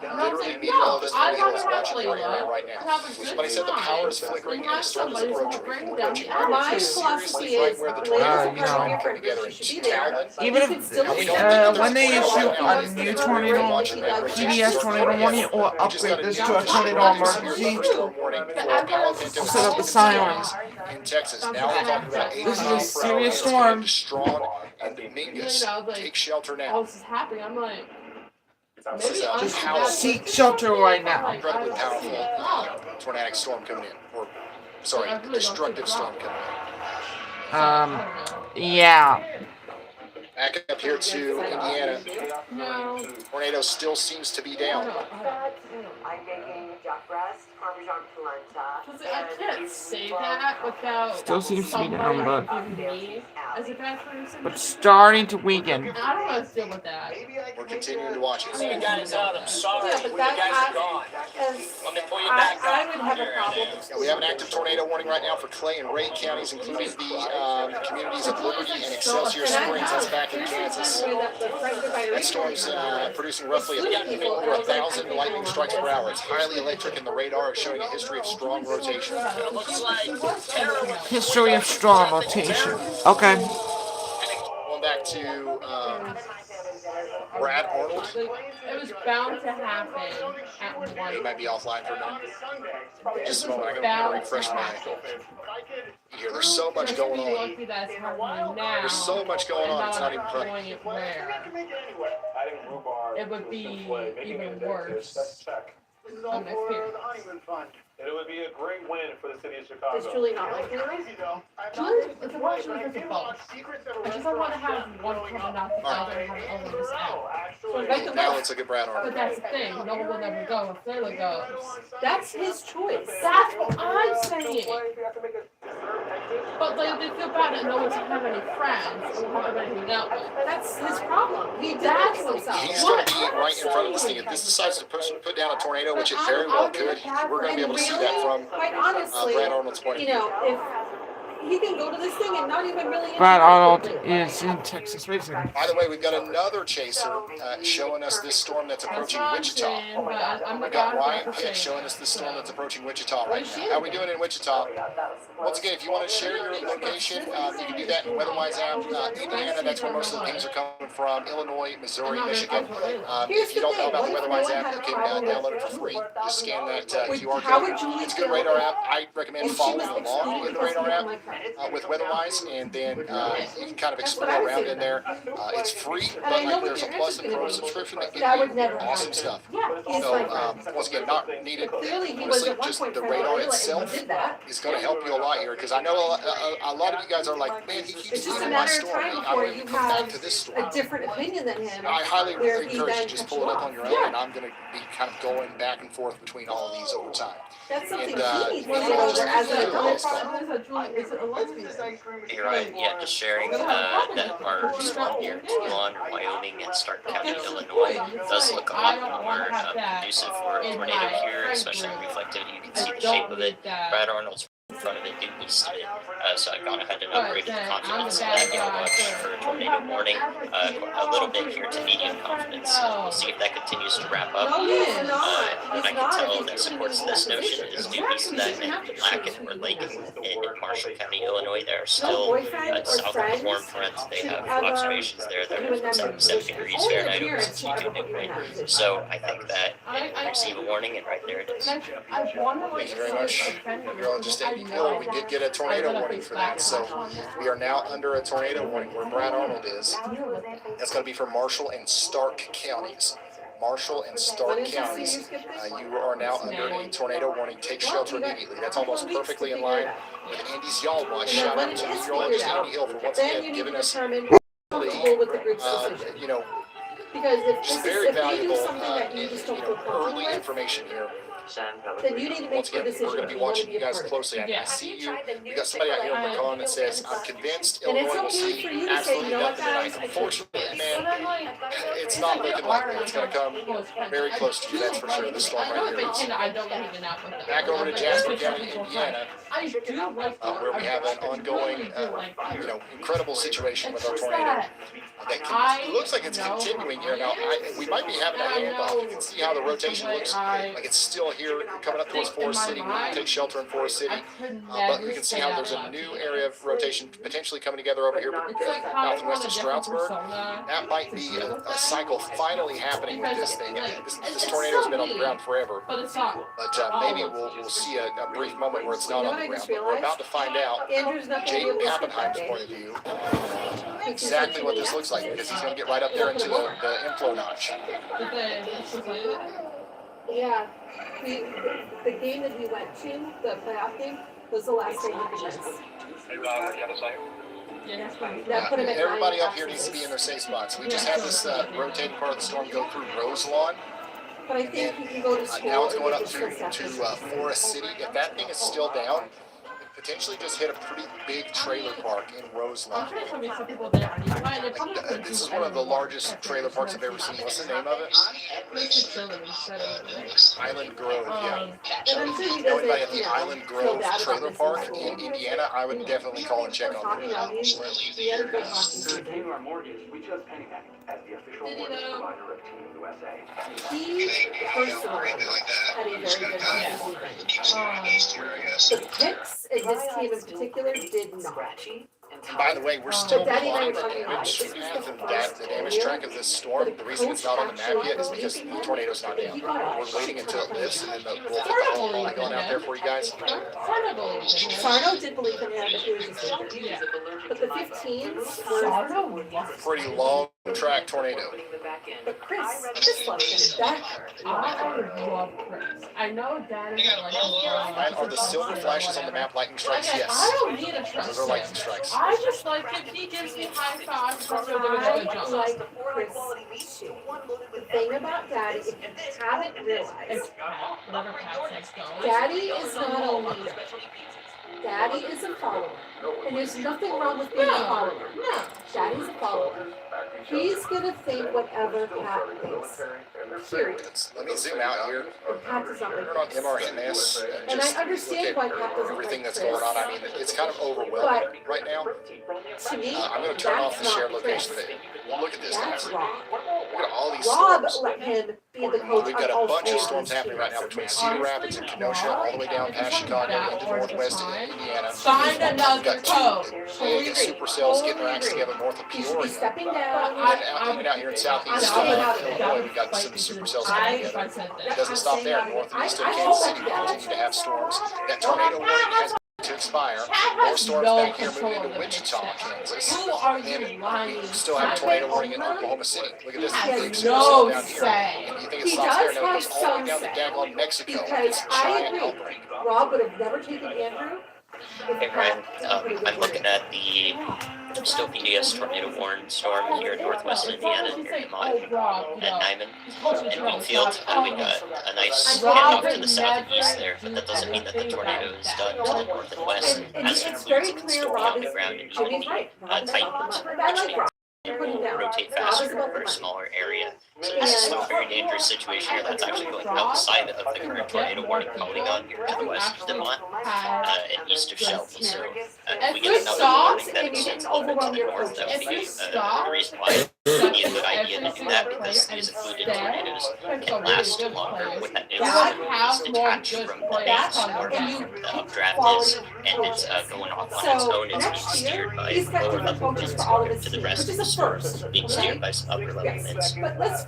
Literally, meteorologist Andy Hill is watching your area right now. Somebody said the power is flickering and the storm is approaching. My philosophy is Where the tornadoes are coming together in Talon. even if when they issue a new tornado PDS tornado warning or upgrade this to a tornado emergency, set up the sirens. In Texas, now we're talking about 80 This is a miles per hour. serious storm. Strong and Mingus. Take shelter now. This is happening. I'm like, This is a Just powerful, seek shelter right now. incredibly powerful tornadic storm coming in. Or, sorry, destructive storm coming in. Yeah. Back up here to Indiana. no. Tornado still seems to be down. I'm making duck breast, Parmesan polenta. I can't say that without Still seems to be down, but me as a bad person. starting to weaken. I don't want to deal with that. We're continuing to watch it. Hey guys, I'm sorry. Yeah, but You that guys are gone. Let me pull you back I up. would have a problem. Yeah, we have an active tornado warning right now for Clay and Ray counties, including the communities of Liberty and Excelsior Springs. That's back in Kansas. That storm's producing roughly over 1,000 lightning strikes per hour. It's highly electric, and the radar is showing a history of strong rotation. It looks like terrible. History of strong rotation. Okay. Going back to Brad Arnold. It was bound to happen at one. He might be offline for a minute. Just a moment, I'm going to refresh my here. There's so much going on. There's so much going on, it's not even funny. It would be even worse. Let's check. This is all for the honeymoon fund. It would be a great win for the city of Chicago. Does Julie not like it? Julie, it's a watch with a phone. I just don't want to have one coming out the other and have all of this out. So Now let's look at Brad but Arnold. that's the thing. No one will ever go if Taylor goes. That's his choice. That's what I'm saying. But like, they feel bad that no one have any friends or have anything out with. That's his problem. He did That's that to himself. He's going to be right in front of this thing. If this decides to put down a tornado, which it very well could, we're going to be able to see that from Quite honestly, Brad Arnold's point of you view. know, if he can go to this thing and not even really. Brad Arnold is in Texas racing. By the way, we've got another chaser showing us this storm that's approaching Wichita. We've got Ryan Pitt showing us this storm that's approaching Wichita right now. How are we doing in Wichita? Once again, if you want to share your location, you can do that in the WeatherWise app. Indiana, that's where most of the pings are coming from. Illinois, Missouri, Michigan. If you don't know about the WeatherWise app, you can download it for free. Just scan that QR code. It's a good radar app. I recommend following along in the radar app with WeatherWise, and then you can kind of explore around in there. It's free, but like, there's a Plus and Pro subscription that gives you awesome stuff. So once again, not needed. Honestly, just the radar itself is going to help you a lot here, because I know a lot of you guys are like, man, he keeps leaving my storm. I want to come back to this storm. A different opinion than him. I highly encourage you to just pull it up on your own, and I'm going to be kind of going back and forth between all of these over time. That's something And he needs to get over as an adult. You're right. Yeah, just sharing that our storm here in Tejon, Wyoming, and Stark County, Illinois does look a lot more conducive for a tornado here, especially in reflectivity. You can see the shape of it. Brad Arnold's front of it due east of it. So I've gone ahead and upgraded the confidence of that gale watch for a tornado warning a little bit here to medium confidence. We'll see if that continues to wrap up. What I can tell that supports this notion is due east of that and Black and Lake in Marshall County, Illinois. They are still south of the warm front. They have observations there that are 77 degrees Fahrenheit over 62 dew point. So I think that it receive a warning, and right there it is. Thank you very much. Meteorologist Andy Hill. We did get a tornado warning for that, so we are now under a tornado warning where Brad Arnold is. That's going to be for Marshall and Stark counties. Marshall and Stark counties, you are now under a tornado warning. Take shelter immediately. That's almost perfectly in line with Andy's Y'all Watch. Shout out to meteorologist Andy Hill for once again giving us because just very valuable early information here. then you need to make Once again, a decision. we're going to be watching you guys closely. I see you. We got somebody out here in Macon that says, "I'm convinced And it's Illinois will okay see for you to say, absolutely you know what, nothing tonight." guys? Unfortunately, man, it's not looking likely. It's going to come very close to you. That's for sure. This storm right here is. I don't want to out with that. Back over to Jasper County, Indiana, I do like where we have an ongoing, incredible situation with our tornado. That looks like it's continuing here now. We might be having a handoff. You can see how the rotation looks like it's still here, coming up towards Forest City. We can take shelter in Forest City, but you can see how there's a new area of rotation potentially coming together over here, south and west of Stroudsburg. That might be a cycle finally happening with this thing. This tornado's been on the ground forever, but maybe we'll see a brief moment where it's not on the ground. But we're about to find out, Jaden Pappenheim's point of view, exactly what this looks like, because he's going to get right up there into the inflow notch. Yeah, the game that we went to, the playoff game, was the last game of the Jets. Everybody up here needs to be in their safe spots. We just had this rotating part of the storm go through Roselawn. But I think you can go to school. Now it's going up to Forest City. If that thing is still down, potentially just hit a pretty big trailer park in Roselawn. This is one of the largest trailer parks I've ever seen. What's the name of it? Island Grove, yeah. Anybody at the Island Grove Trailer Park in Indiana, I would definitely call and check on them. He personally had a very good season. The Picks and his team in particular did not. And by the way, we're still plotting the damage path and the damage track of this storm. The reason it's not on the map yet is because the tornado's not down. We're waiting until it lifts, and then we'll put the whole polygon out there for you guys. Sarno did believe in him, but he was just injured. But the 15s were pretty long track tornado. But Chris loves him back. I love Chris. I know Dad is And are the silver flashes on the map lightning strikes? Yes. I don't need a trust. Those are lightning strikes. I just like if he gives me high fives for doing a good job. Like Chris. The thing about Daddy, if you haven't realized, Daddy is not a leader. Daddy is a follower. And there's nothing wrong with being a follower. No, Daddy's a follower. He's gonna think whatever Pat thinks. Period. Let me zoom out here. Pat does not Turn on MRNS and just I understand why Pat doesn't everything like that's Chris. going on. I mean, it's kind of overwhelming right now. To me, I'm going to turn off the that's shared not location. Chris. Look at this, That's guys. wrong. Look at all these Rob storms. let him be the coach. We've got on all a bunch of four storms these happening right now teams. between Cedar Rapids and Kenosha, all the way down past Chicago into northwest Indiana. Find another We've got coach. big supercells getting their acts together north of He should be Peoria. stepping down. And even out here in southeast Illinois, we've got some supercells coming together. It doesn't stop there. Northeast of Kansas City, we continue to have storms. That tornado warning has to expire. More storms back here moving into Wichita, Kansas. Who are you And lying? we still have a tornado warning in Oklahoma City. Look at this big supercell No down here. say. And you think it He stops there? does No, it have goes all the way some down to say. daggone Mexico. Because It's a I giant agree. outbreak. Rob would have never taken Andrew. Hey Brian, I'm looking at the still PDS tornado warning storm here in northwest Indiana near Mont at Nyman and Wheatfield. We got a nice handoff to the south and east there, but that doesn't mean that the tornado is done to the north and west. As it includes, it can still round and round and even tighten, which means rotate faster over a smaller area. So this is a very dangerous situation here that's actually going outside of the current tornado warning polygon here to the west of Demont and east of Shelby. So if we get another warning that extends a little bit to the north, that would be the reason why it would be a good idea to do that, because these included tornadoes can last longer with that new is detached from the base or from the updraft is, and it's going off on its own. It's being steered by lower level winds compared to the rest of the storm being steered by some upper level winds.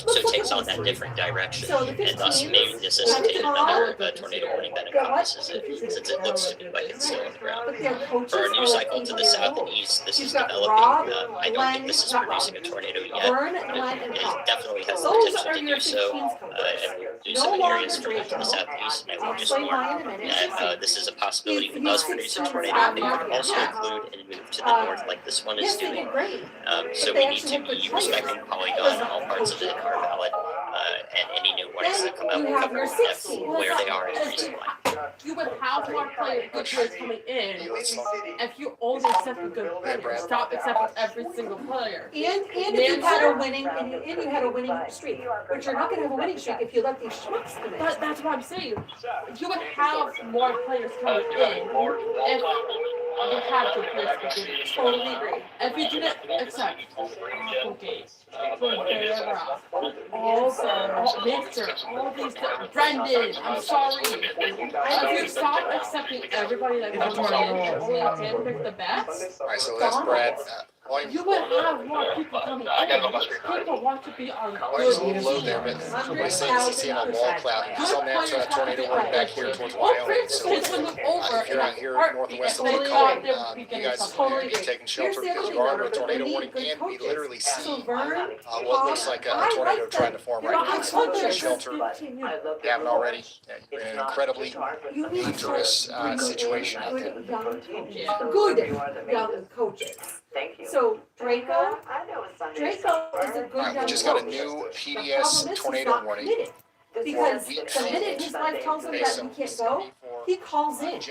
So it takes on that different direction, and thus may necessitate another tornado warning that encompasses it, since it looks to me like it's still on the ground. For our news cycle to the south and east, this is developing. I don't think this is producing a tornado yet, but it definitely has the potential to do so. And we'll do some areas to the south and east, and I will just warn that this is a possibility if it does produce a tornado. They could also include and move to the north like this one is doing. So we need to be respecting polygon. All parts of it are valid, and any new warnings that come out will cover where they are and the reason why. You would have more good players coming in if you only accept a good player. Stop accepting every single player. And if you had a winning streak, but you're not going to have a winning streak if you let these schmucks come in. That's what I'm saying. You would have more players coming in if you had good players to begin with. Totally agree. If you didn't accept Applegate, Rivera, also Victor, all these, Brendan, I'm sorry. If you stop accepting everybody that comes in and only handpick the best, Alright, so that's Brad. you would have more people coming in. People want to be on There's a good little low there, but somebody's saying CC on wall cloud. He's on that tornado warning back here towards Wyoming. So if you're out here north and west of Lake County, you guys need to be taking shelter because you are under a tornado warning, and we literally see what looks like a tornado trying to form right now. So take shelter. If you haven't already, you're in an incredibly dangerous situation out there. Good young coaches. Thank you. So Draco is a good Alright, we young just got a coach. new The PDS problem is he's tornado not warning. committed. Because the minute his wife tells him that he can't go, he calls in.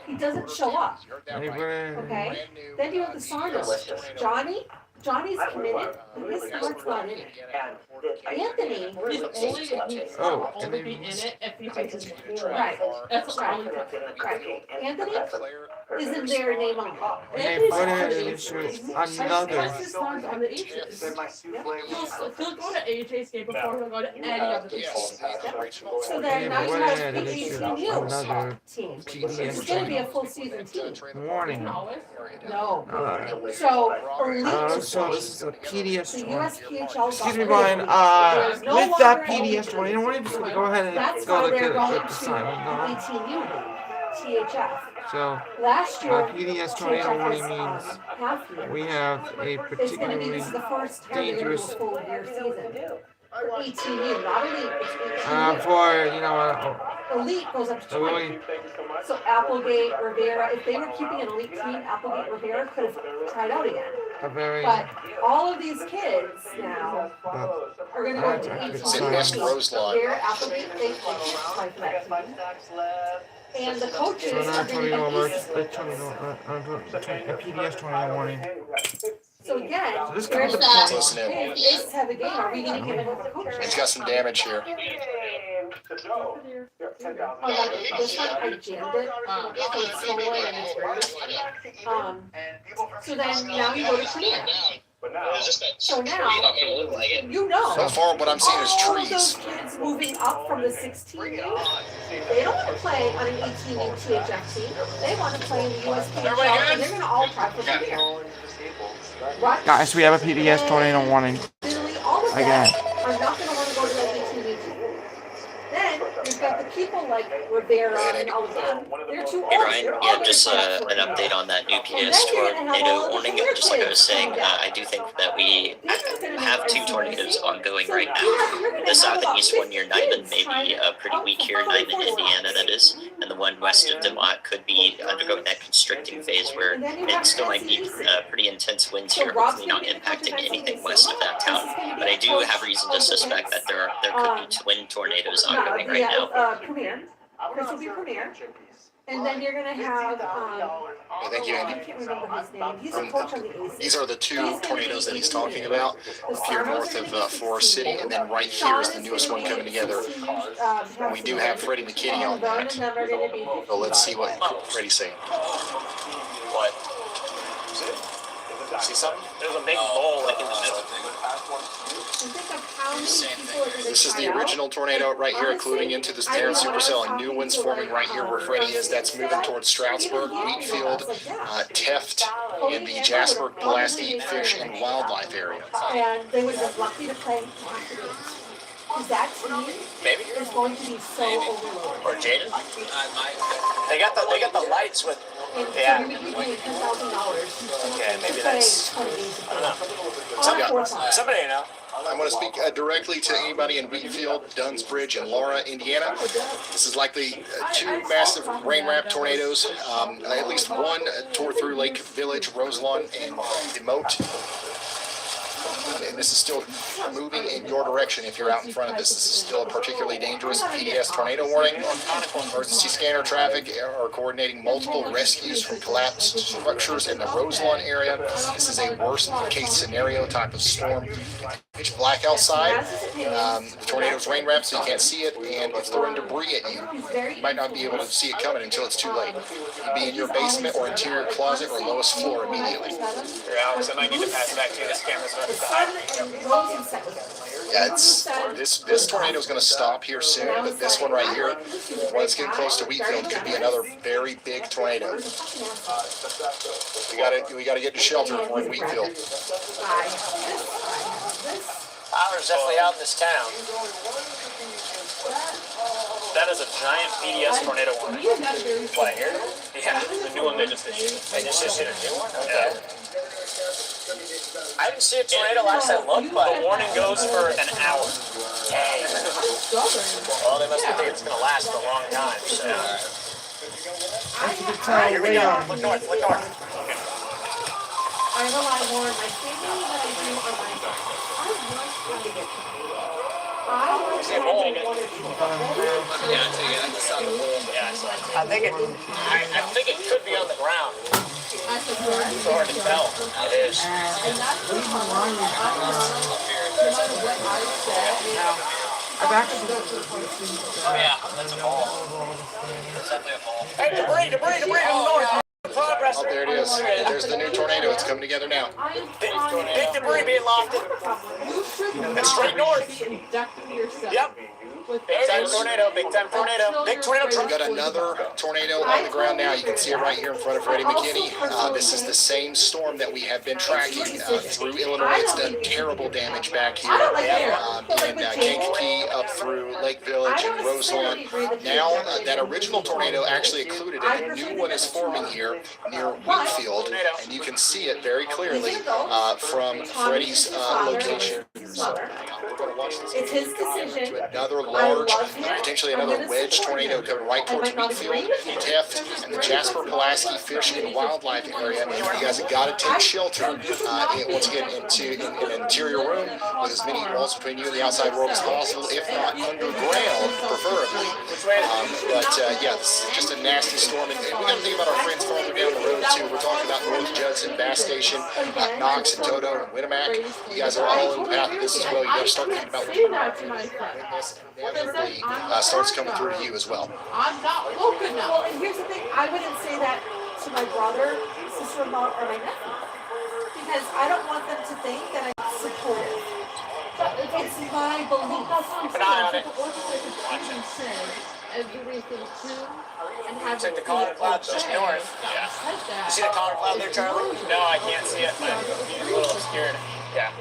He doesn't show up. Okay? Then you have the Sarnos. Johnny's committed, but his heart's not in it. Anthony, He's only be in it if he thinks it's right. That's the only Right. Anthony is in their name only. They put it into another. His son's on the A's. He'll go to AJ's game before he'll go to any other team's. So They then now you put have it the into 18 another team. It's PDS gonna be a full season team. warning. No. So, So this is a PDS the warning. USPHL. Excuse me, Brian. With that PDS warning, I want to just go ahead and That's go why look they're at going the to time. 18U, THF. So Last year, PDS tornado warning means half year. we have a It's gonna be, particularly this is the first time they're gonna do a dangerous full year season. For ETU, not elite, it's ETU. for Elite goes up to really 20. So Applegate, Rivera, if they were keeping an elite team, Applegate, Rivera could have tried out again. a very But all of these kids now are gonna go to It's in West 18. Roselawn. They're Applegate, they play for that team. And the coaches so are another gonna tornado alert, be a PDS tornado warning. So again, So this there's comes that, to Listen in. hey, if the Aces have a game, are we gonna give it to the coaches? It's got some damage here. Oh, this one, I jammed it, so it's swollen and it's weird. So then now you go to Premier. So now, you know. So far, what I'm seeing is all of those trees. kids moving up from the 16U, they don't wanna play on an 18U THF team, they wanna play in the USPHL, and they're gonna all try for Premier. Right? Guys, we have a PDS tornado warning. Literally all of Again. them are not gonna wanna go to that 18U team. Then, you've got the people like Rivera and all of them, they're too old. Hey Ryan, They're all yeah, gonna just try an for Premier. update on that new And PDS then you're gonna have all tornado of the warning. Premier Just like I was players saying, coming down. I do think that we have two tornadoes ongoing So right you're now. gonna The south have and about east one near 50 Nyman kids may trying be pretty out weak for here, public Nyman, Indiana, that is, and the one west of Demont could be undergoing that constricting phase where And then you it have still might be NCEC. pretty intense winds So here, Rob's hopefully not gonna be the coach of impacting anything NCEC. west of that town. But I do have reason to suspect that there could be twin tornadoes ongoing right now. Premier. Chris will be Premier. And then you're gonna have, Thank you, I Andy. can't remember his name. He's a coach on the Aces. These are the two tornadoes that he's talking about up here north of Forest City, and then right here is the newest one coming together. And we do have Freddie McKinney on that. So let's see what Freddie's saying. What? See something? There's a big bowl like in the middle. This is the original tornado right here, including into this Terran supercell, and new ones forming right here where Freddie is. That's moving towards Stroudsburg, Wheatfield, Teft, and the Jasper, Pulaski Fish and Wildlife area. And they would have been lucky to play because that team Maybe is going to be so overloaded. or Jaden. They got the lights with. And Yeah. so you would be paying $10,000. Okay, maybe that's. I don't know. Somebody you know. I want to speak directly to anybody in Wheatfield, Dunsbridge, and Laura, Indiana. This is likely two massive rain-wrapped tornadoes. At least one tore through Lake Village, Roselawn, and Demote. And this is still moving in your direction if you're out in front of this. This is still a particularly dangerous PDS tornado warning. Emergency scanner traffic are coordinating multiple rescues from collapsed structures in the Roselawn area. This is a worst case scenario type of storm. Pitch black outside. The tornado's rain wrapped so you can't see it, and it's throwing debris at you. You might not be able to see it coming until it's too late. You'd be in your basement or interior closet or lowest floor immediately. Alex, I might need to pass it back to you. This camera's going to Yeah, this tornado is going to stop here soon, but this one right here, when it's getting close to Wheatfield, could be another very big tornado. We got to get to shelter if we're in Wheatfield. Power's definitely out in this town. That is a giant PDS tornado warning. What, here? Yeah, the new one they just issued. They just issued a new one? Okay. I didn't see a tornado last I looked, but the warning goes for an hour. Dang. Well, they must think it's going to last a long time, so. Alright, here we go. Look north, look north. Okay. I rely more on my thinking than I do on my I think it could be on the ground. It's hard to tell. It is. Oh yeah, that's a ball. That's definitely a ball. Hey, debris north. Progress. Oh, there it is. There's the new tornado. It's coming together now. Big debris being lofted. And straight north. Yep. Big time tornado, big time tornado, big tornado. We've got another tornado on the ground now. You can see it right here in front of Freddie McKinney. This is the same storm that we have been tracking through Illinois. It's done terrible damage back here in Kankakee up through Lake Village and Roselawn. Now that original tornado actually occluded and a new one is forming here near Wheatfield, and you can see it very clearly from Freddie's location. So we're going to watch this. It's his decision. Another large, potentially another wedge tornado coming right towards Wheatfield, Teft, and the Jasper, Pulaski Fish and Wildlife area. You guys have got to take shelter once again into an interior room with as many walls between you and the outside world as possible, if not underground, preferably. Yeah, this is just a nasty storm. And we got to think about our friends farther down the road, too. We're talking about North Judson, Bass Station, Knox, and Toto, and Winnemac. You guys are all in the path of this as well. You got to start thinking about when this inevitably starts coming through to you as well. I'm not woke enough. Well, and here's the thing. I wouldn't say that to my brother, sister-in-law, or my nephew. Because I don't want them to think that I'm supportive. It's my belief. Keep an eye on it. Everything too, and have Check the collar cloud just north. Yeah. You see the collar cloud there, Charlie? No, I can't see it. I'm a little obscured. Yeah.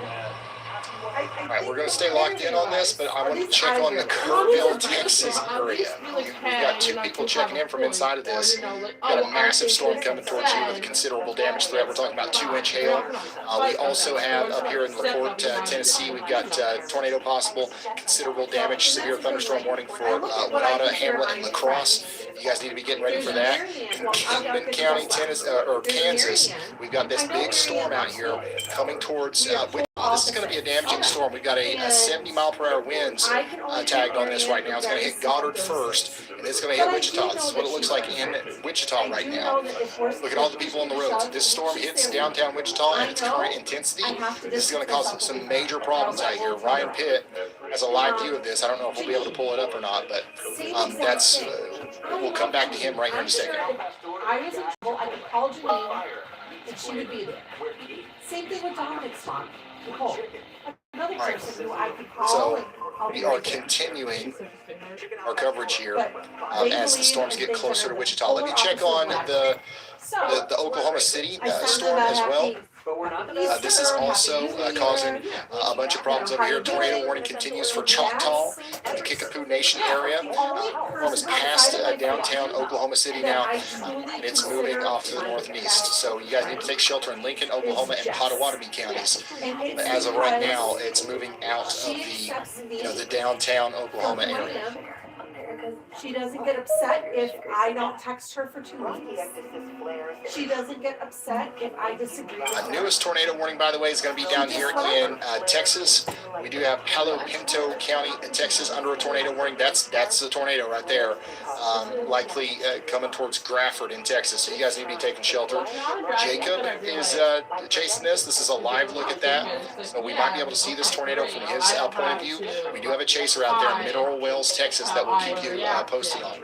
All right, we're going to stay locked in on this, but I want to check on the Kerrville, Texas area. We've got two people checking in from inside of this. We've got a massive storm coming towards you with a considerable damage threat. We're talking about 2-inch hail. We also have up here in LaPorte, Tennessee, we've got tornado possible, considerable damage, severe thunderstorm warning for Winona, Hamlet, and La Crosse. You guys need to be getting ready for that. In Kingman County, Kansas, we've got this big storm out here coming towards This is going to be a damaging storm. We've got a 70 mile per hour winds tagged on this right now. It's going to hit Goddard first, and it's going to hit Wichita. This is what it looks like in Wichita right now. Look at all the people on the roads. If this storm hits downtown Wichita at its current intensity, this is going to cause some major problems out here. Ryan Pitt has a live view of this. I don't know if we'll be able to pull it up or not, but that's we'll come back to him right here in a second. I was in trouble. I could call Janine, and she would be there. Same thing with Dominic's mom, Nicole. Another person who I could call. So we are continuing our coverage here as the storms get closer to Wichita. Let me check on the Oklahoma City storm as well. This is also causing a bunch of problems over here. Tornado warning continues for Choctaw and the Kickapoo Nation area. Storm is past downtown Oklahoma City now, and it's moving off to the north and east. So you guys need to take shelter in Lincoln, Oklahoma, and Pottawatomie counties. But as of right now, it's moving out of the downtown Oklahoma area. She doesn't get upset if I don't text her for 2 weeks. She doesn't get upset if I disagree. Newest tornado warning, by the way, is going to be down here in Texas. We do have Palo Pinto County in Texas under a tornado warning. That's the tornado right there, likely coming towards Grafford in Texas. So you guys need to be taking shelter. Jacob is chasing this. This is a live look at that. So we might be able to see this tornado from his point of view. We do have a chaser out there in Mineral Wells, Texas, that will keep you posted on.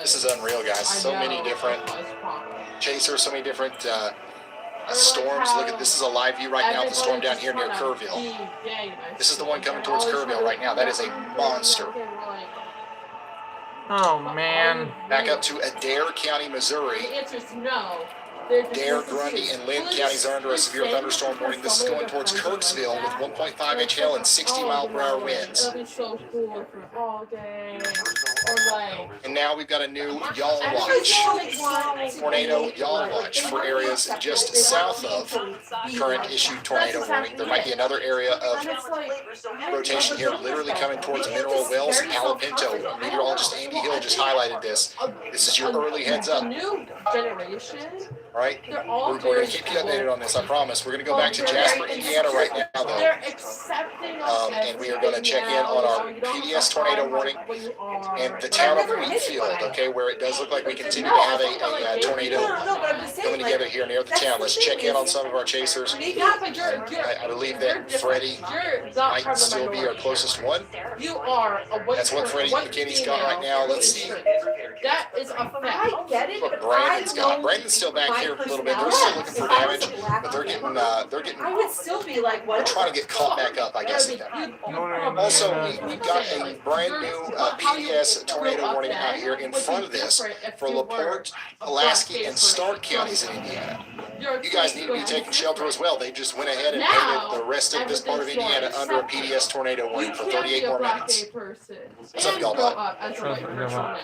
This is unreal, guys. So many different chasers, so many different storms. Look at this is a live view right now of the storm down here near Kerrville. This is the one coming towards Kerrville right now. That is a monster. Oh man. Back up to Adair County, Missouri. The answer is no. Adair, Grundy, and Lynn counties are under a severe thunderstorm warning. This is going towards Kirksville with 1.5 inch hail and 60 mile per hour winds. That'd be so cool for all day. Or like. And now we've got a new Y'all Watch. Tornado Y'all Watch for areas just south of current issued tornado warning. There might be another area of rotation here, literally coming towards Mineral Wells and Palo Pinto. Meteorologist Andy Hill just highlighted this. This is your early heads up. New generation. All right, we're going to keep you updated on this, I promise. We're going to go back to Jasper, Indiana right now, though. And we are going to check in on our PDS tornado warning and the town of Wheatfield, okay, where it does look like we continue to have a tornado coming together here near the town. Let's check in on some of our chasers. I believe that Freddie might still be our closest one. That's what Freddie McKinney's got right now. Let's see. That is a fact. I get it. What Brandon's got. Brandon's still back here a little bit. They're still looking for damage, but they're getting. I would still be like, what? They're trying to get caught back up, I guess. Also, we've got a brand new PDS tornado warning out here in front of this for LaPorte, Pulaski, and Stark counties in Indiana. You guys need to be taking shelter as well. They just went ahead and painted the rest of this part of Indiana under a PDS tornado warning for 38 more minutes. What's up, y'all?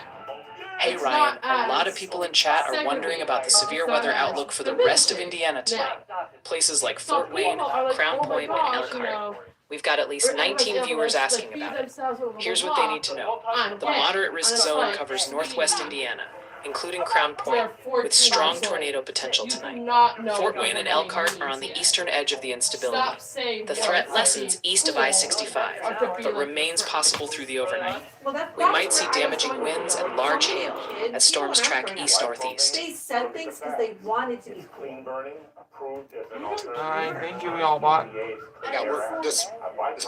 Hey Ryan, a lot of people in chat are wondering about the severe weather outlook for the rest of Indiana tonight. Places like Fort Wayne, Crown Point, and Elkhart. We've got at least 19 viewers asking about it. Here's what they need to know. The moderate risk zone covers northwest Indiana, including Crown Point, with strong tornado potential tonight. Fort Wayne and Elkhart are on the eastern edge of the instability. The threat lessens east of I-65, but remains possible through the overnight. We might see damaging winds and large hail as storms track east-northeast. They said things because they wanted to be cool. Alright, thank you, y'all bot. Yeah, this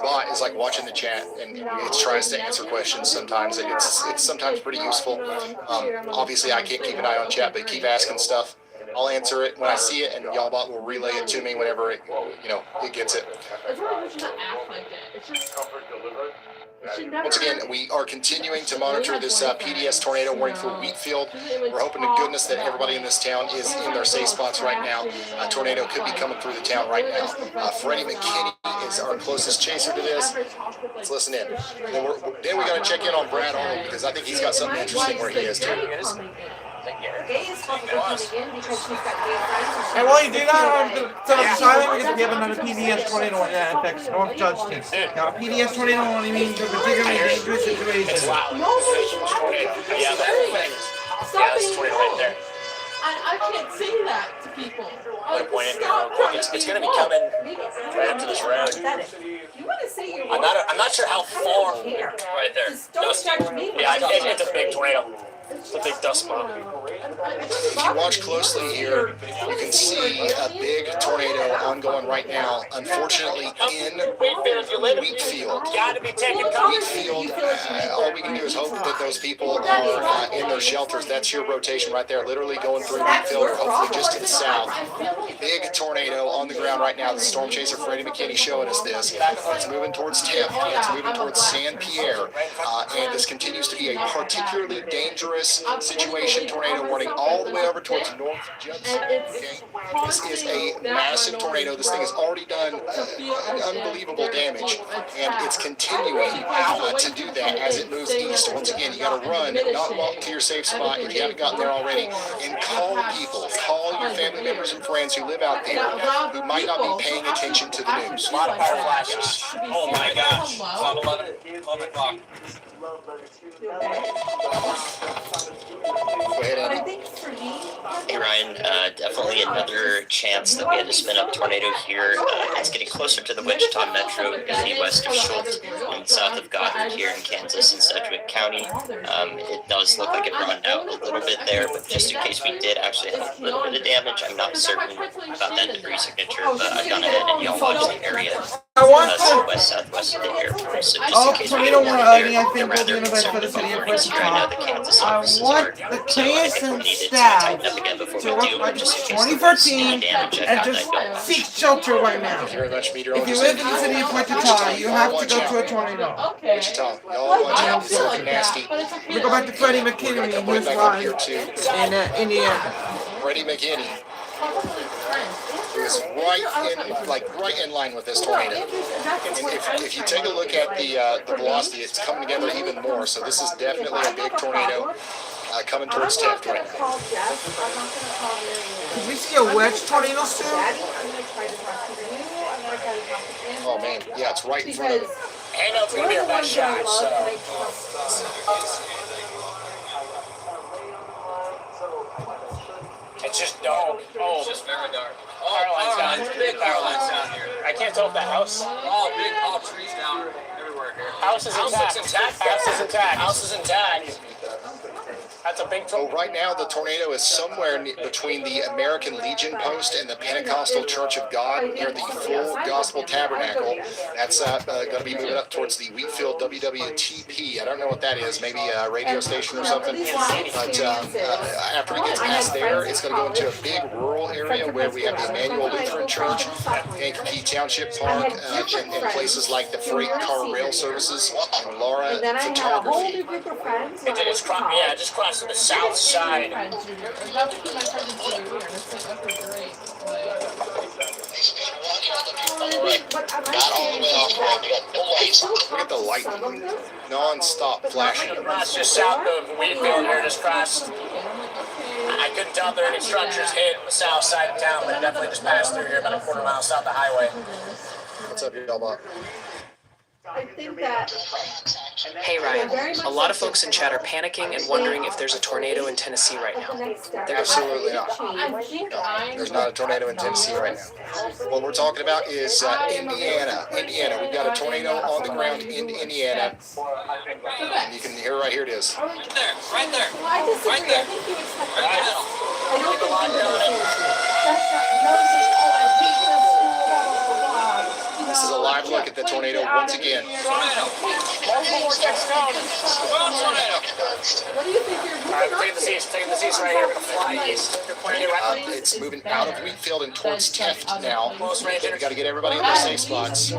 bot is like watching the chat, and it tries to answer questions sometimes. It's sometimes pretty useful. Obviously, I can't keep an eye on chat, but keep asking stuff. I'll answer it when I see it, and y'all bot will relay it to me whenever it gets it. It's really good to act like that. It's just Once again, we are continuing to monitor this PDS tornado warning for Wheatfield. We're hoping to goodness that everybody in this town is in their safe spots right now. A tornado could be coming through the town right now. Freddie McKinney is our closest chaser to this. Let's listen in. Then we got to check in on Brad Arnold because I think he's got something interesting where he is too. Gay is probably coming in because she's got gay friends. And while you do that, I'm going to set up silent because we have another PDS tornado that affects North Judgton. Now, a PDS tornado only means a particularly dangerous situation. It's loud. Yeah, that's tornado right there. I I can't say that to people. I'm gonna point in here real quick. It's gonna be coming right up to this road. I'm not sure how far. Right there. Dusty. Yeah, it's a big tornado. It's a big dust bomb. If you watch closely here, you can see a big tornado ongoing right now. Unfortunately, in Wheatfield. Gotta be taking cover. Wheatfield, all we can do is hope that those people are in their shelters. That's your rotation right there, literally going through Wheatfield, or hopefully just to the south. Big tornado on the ground right now. The storm chaser Freddie McKinney showing us this. It's moving towards Tiff. It's moving towards San Pierre. And this continues to be a particularly dangerous situation. Tornado warning all the way over towards North Judson. Okay? This is a massive tornado. This thing has already done unbelievable damage, and it's continuing to do that as it moves east. Once again, you got to run, not walk to your safe spot if you haven't gotten there already, and call people. Call your family members and friends who live out there who might not be paying attention to the news. A lot of power flashes. Oh my gosh. It's on 11 o'clock. Go ahead, Andy. Hey Ryan, definitely another chance that we had to spin up tornado here. It's getting closer to the Wichita Metro in the west of Schultz and south of Goddard here in Kansas and Sedgwick County. It does look like it run out a little bit there, but just in case we did actually have a little bit of damage, I'm not certain about that degree signature, but I've gone ahead and y'all watch the area southwest of the airport. So just in case we don't want to rather concerned about warnings here, I know the Kansas offices are. So I think we needed to tighten up again before we do, just in case there's any damage. and just seek shelter right now. Thank you very much, If you live in the city of Wichita, you have to go to a tornado. Wichita, y'all watch out. It's looking nasty. We go back to Freddie McKinney, who's Back here live too. in Indiana. Freddie McKinney is right in line with this tornado. And if you take a look at the velocity, it's coming together even more. So this is definitely a big tornado coming towards Taft right now. Can we see a wedge tornado soon? Oh man, yeah, it's right in front of us. I know it's gonna be our best shot, so. It's just dark. Oh, it's just very dark. Power lines down. Big power lines down here. I can't tell if the house. Oh, big trees down everywhere here. House is intact. House is intact. House is intact. That's a big So right now, the tornado is somewhere between the American Legion Post and the Pentecostal Church of God near the Full Gospel Tabernacle. That's going to be moving up towards the Wheatfield WWTP. I don't know what that is, maybe a radio station or something. But after it gets past there, it's going to go into a big rural area where we have the Emmanuel Lutheran Church, Kankakee Township Park, and places like the Freight Car Rail Services and Laura Photography. It just crossed to the south side. Look at the lightning, non-stop flashing. It's just south of Wheatfield here, just crossed. I couldn't tell if there were any structures hit on the south side of town, but it definitely just passed through here about a quarter mile south of the highway. What's up, y'all? I think that. Hey Ryan, a lot of folks in chat are panicking and wondering if there's a tornado in Tennessee right now. Absolutely not. No, there's not a tornado in Tennessee right now. What we're talking about is Indiana. We've got a tornado on the ground in Indiana. And you can hear right here it is. Right there. Right there. Right there. This is a live look at the tornado once again. Taking the seats right here. Fly east. It's moving out of Wheatfield and towards Taft now. We got to get everybody in their safe spots.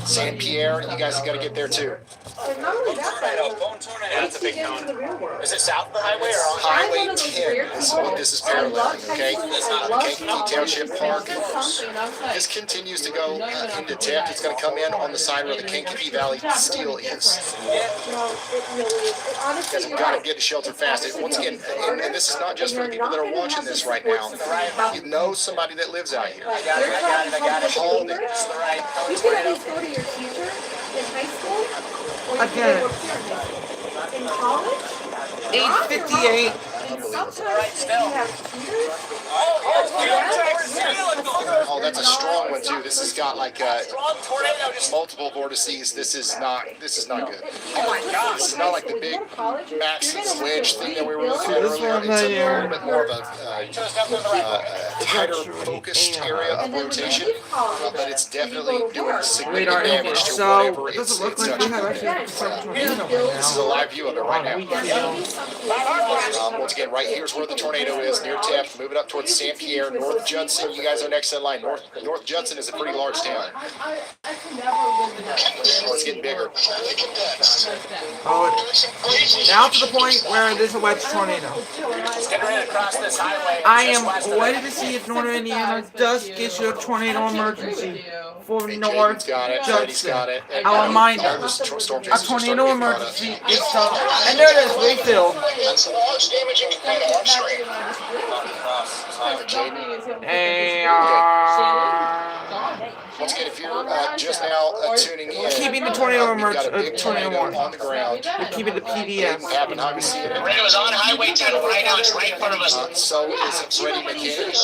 San Pierre, you guys have got to get there too. That's a big cone. Is it south of the highway or on Highway 10 is what this is paralleling, okay? Kankakee Township Park. This continues to go into Taft. It's going to come in on the side where the Kankakee Valley Steel is. You guys have got to get to shelter fast. Once again, and this is not just for the people that are watching this right now. You know somebody that lives out here. I got it. Call them. You could at least go to your teacher in high school. Or you could go to in college. 8:58. Oh, that's a strong one too. This has got like multiple vortices. This is not good. Oh my gosh. This is not like the big Max's wedge thing that we were looking at earlier. It's a little bit more of a tighter focused area of rotation, but it's definitely doing significant damage to whatever it's touching. This is a live view of it right now. Once again, right here's where the tornado is, near Taft, moving up towards St. Pierre, North Judson. You guys are next in line. North Judson is a pretty large town. Oh, it's getting bigger. Oh, now to the point where there's a wedge tornado. I am ready to see if Northern Indiana does issue a tornado emergency for North Judson. A reminder, a tornado emergency is done. And there it is, refilled. That's large damage and quite upstream. Once again, if you're just now tuning in, keeping the tornado we've got a big tornado on the ground. We're keeping the PDF. How we see it. Tornado is on Highway 10 right now. It's right in front of us. So is Freddie McKinney.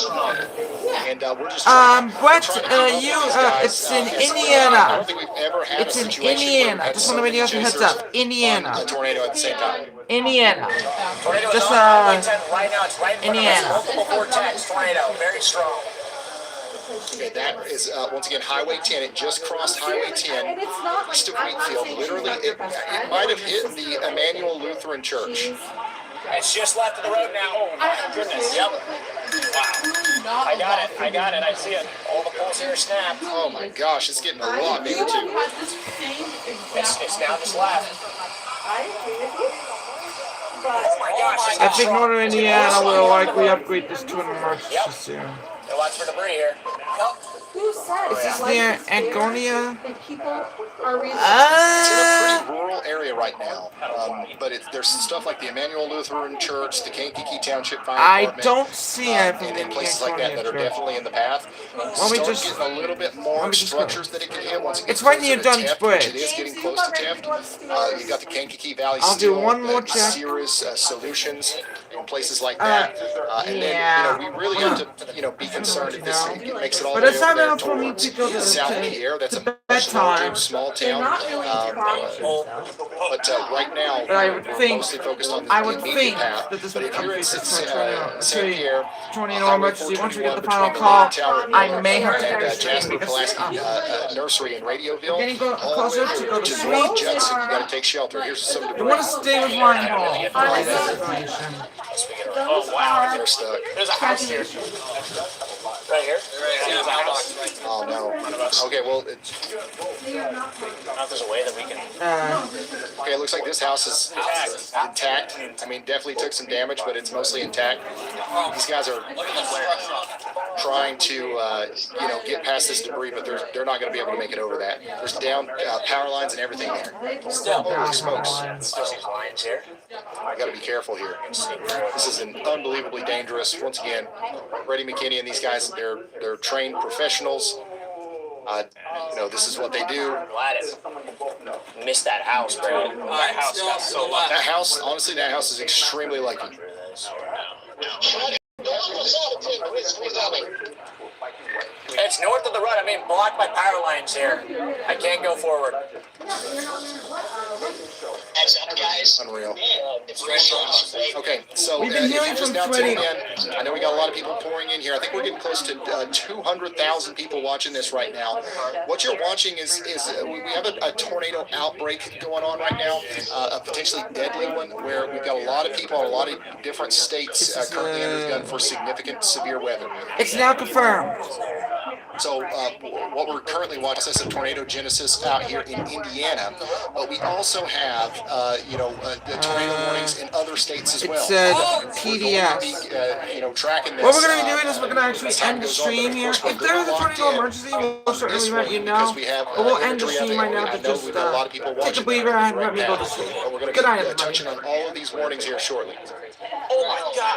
And we're just Brett, it's in Indiana. I don't think we've ever had It's a in situation Indiana. where Just want to give you a heads up. Indiana. a tornado at the same time. Indiana. Tornado Just is on Highway 10 right now. It's right in front Indiana. of us. Multiple vortex tornado. Very strong. Okay, that is once again Highway 10. It just crossed Highway 10 east of Wheatfield. Literally, it might have hit the Emmanuel Lutheran Church. It's just left of the road now. Oh my goodness. Yep. Wow. I got it. I see it. All the poles here are snapped. Oh my gosh, it's getting a lot bigger too. It's now just left. Oh my gosh. I think Northern Indiana will likely upgrade this to an emergency soon. No watch for debris here. Who said? Is this near Angonia? People are It's in a pretty rural area right now, but there's stuff like the Emmanuel Lutheran Church, the Kankakee Township Fire Department. I don't see anything and places like that are definitely in the path. Start getting a little bit more structures that it can hit once it gets It's right near closer to Dunn's Taft, Bridge. which it is getting close to Taft. You got the Kankakee Valley I'll do one more check. Cirrus Solutions, and places like that. And then we really have to be concerned if this makes it all the way over there for me to go to South Pierre. That's a much larger, small town. But right now, we're mostly focused on the immediate path. But if you're in St. Pierre, tornado emergency. Once we get the final call, I may have to Jasper Pulaski Nursery in Radioville. Getting closer to go to North Judson, you got to take shelter. Here's some of the. You want to stay with Ryan Hall for this information. Oh wow. They're stuck. There's a house here. Right here? Oh no. Okay, well, I don't know if there's a way that we can. okay, it looks like this house is intact. I mean, definitely took some damage, but it's mostly intact. These guys are trying to, get past this debris, but they're not going to be able to make it over that. There's down power lines and everything there. Holy smokes. I got to be careful here. This is unbelievably dangerous. Once again, Freddie McKinney and these guys, they're trained professionals. This is what they do. I'm glad it missed that house, bro. That house got so lucky. That house, honestly, that house is extremely lucky. It's north of the road. I mean, blocked by power lines here. I can't go forward. Heads up, guys. Unreal. Thresholds. Okay, so We've been hearing if you're from just now Freddie. tuning in, I know we got a lot of people pouring in here. I think we're getting close to 200,000 people watching this right now. What you're watching is we have a tornado outbreak going on right now, a potentially deadly one, where we've got a lot of people in a lot of different states currently under the gun for significant severe weather. It's now confirmed. So what we're currently watching is a tornado genesis out here in Indiana, but we also have the tornado warnings in other states as well. It said We're going PDS. to be tracking this. What we're going to be doing is we're going to actually end the stream here. If there is a tornado emergency, we'll certainly let you know. But we'll end the stream right now to just take a breather and let me go to sleep. But we're going Good to night, be everybody. touching on all of these warnings here shortly. Oh my gosh.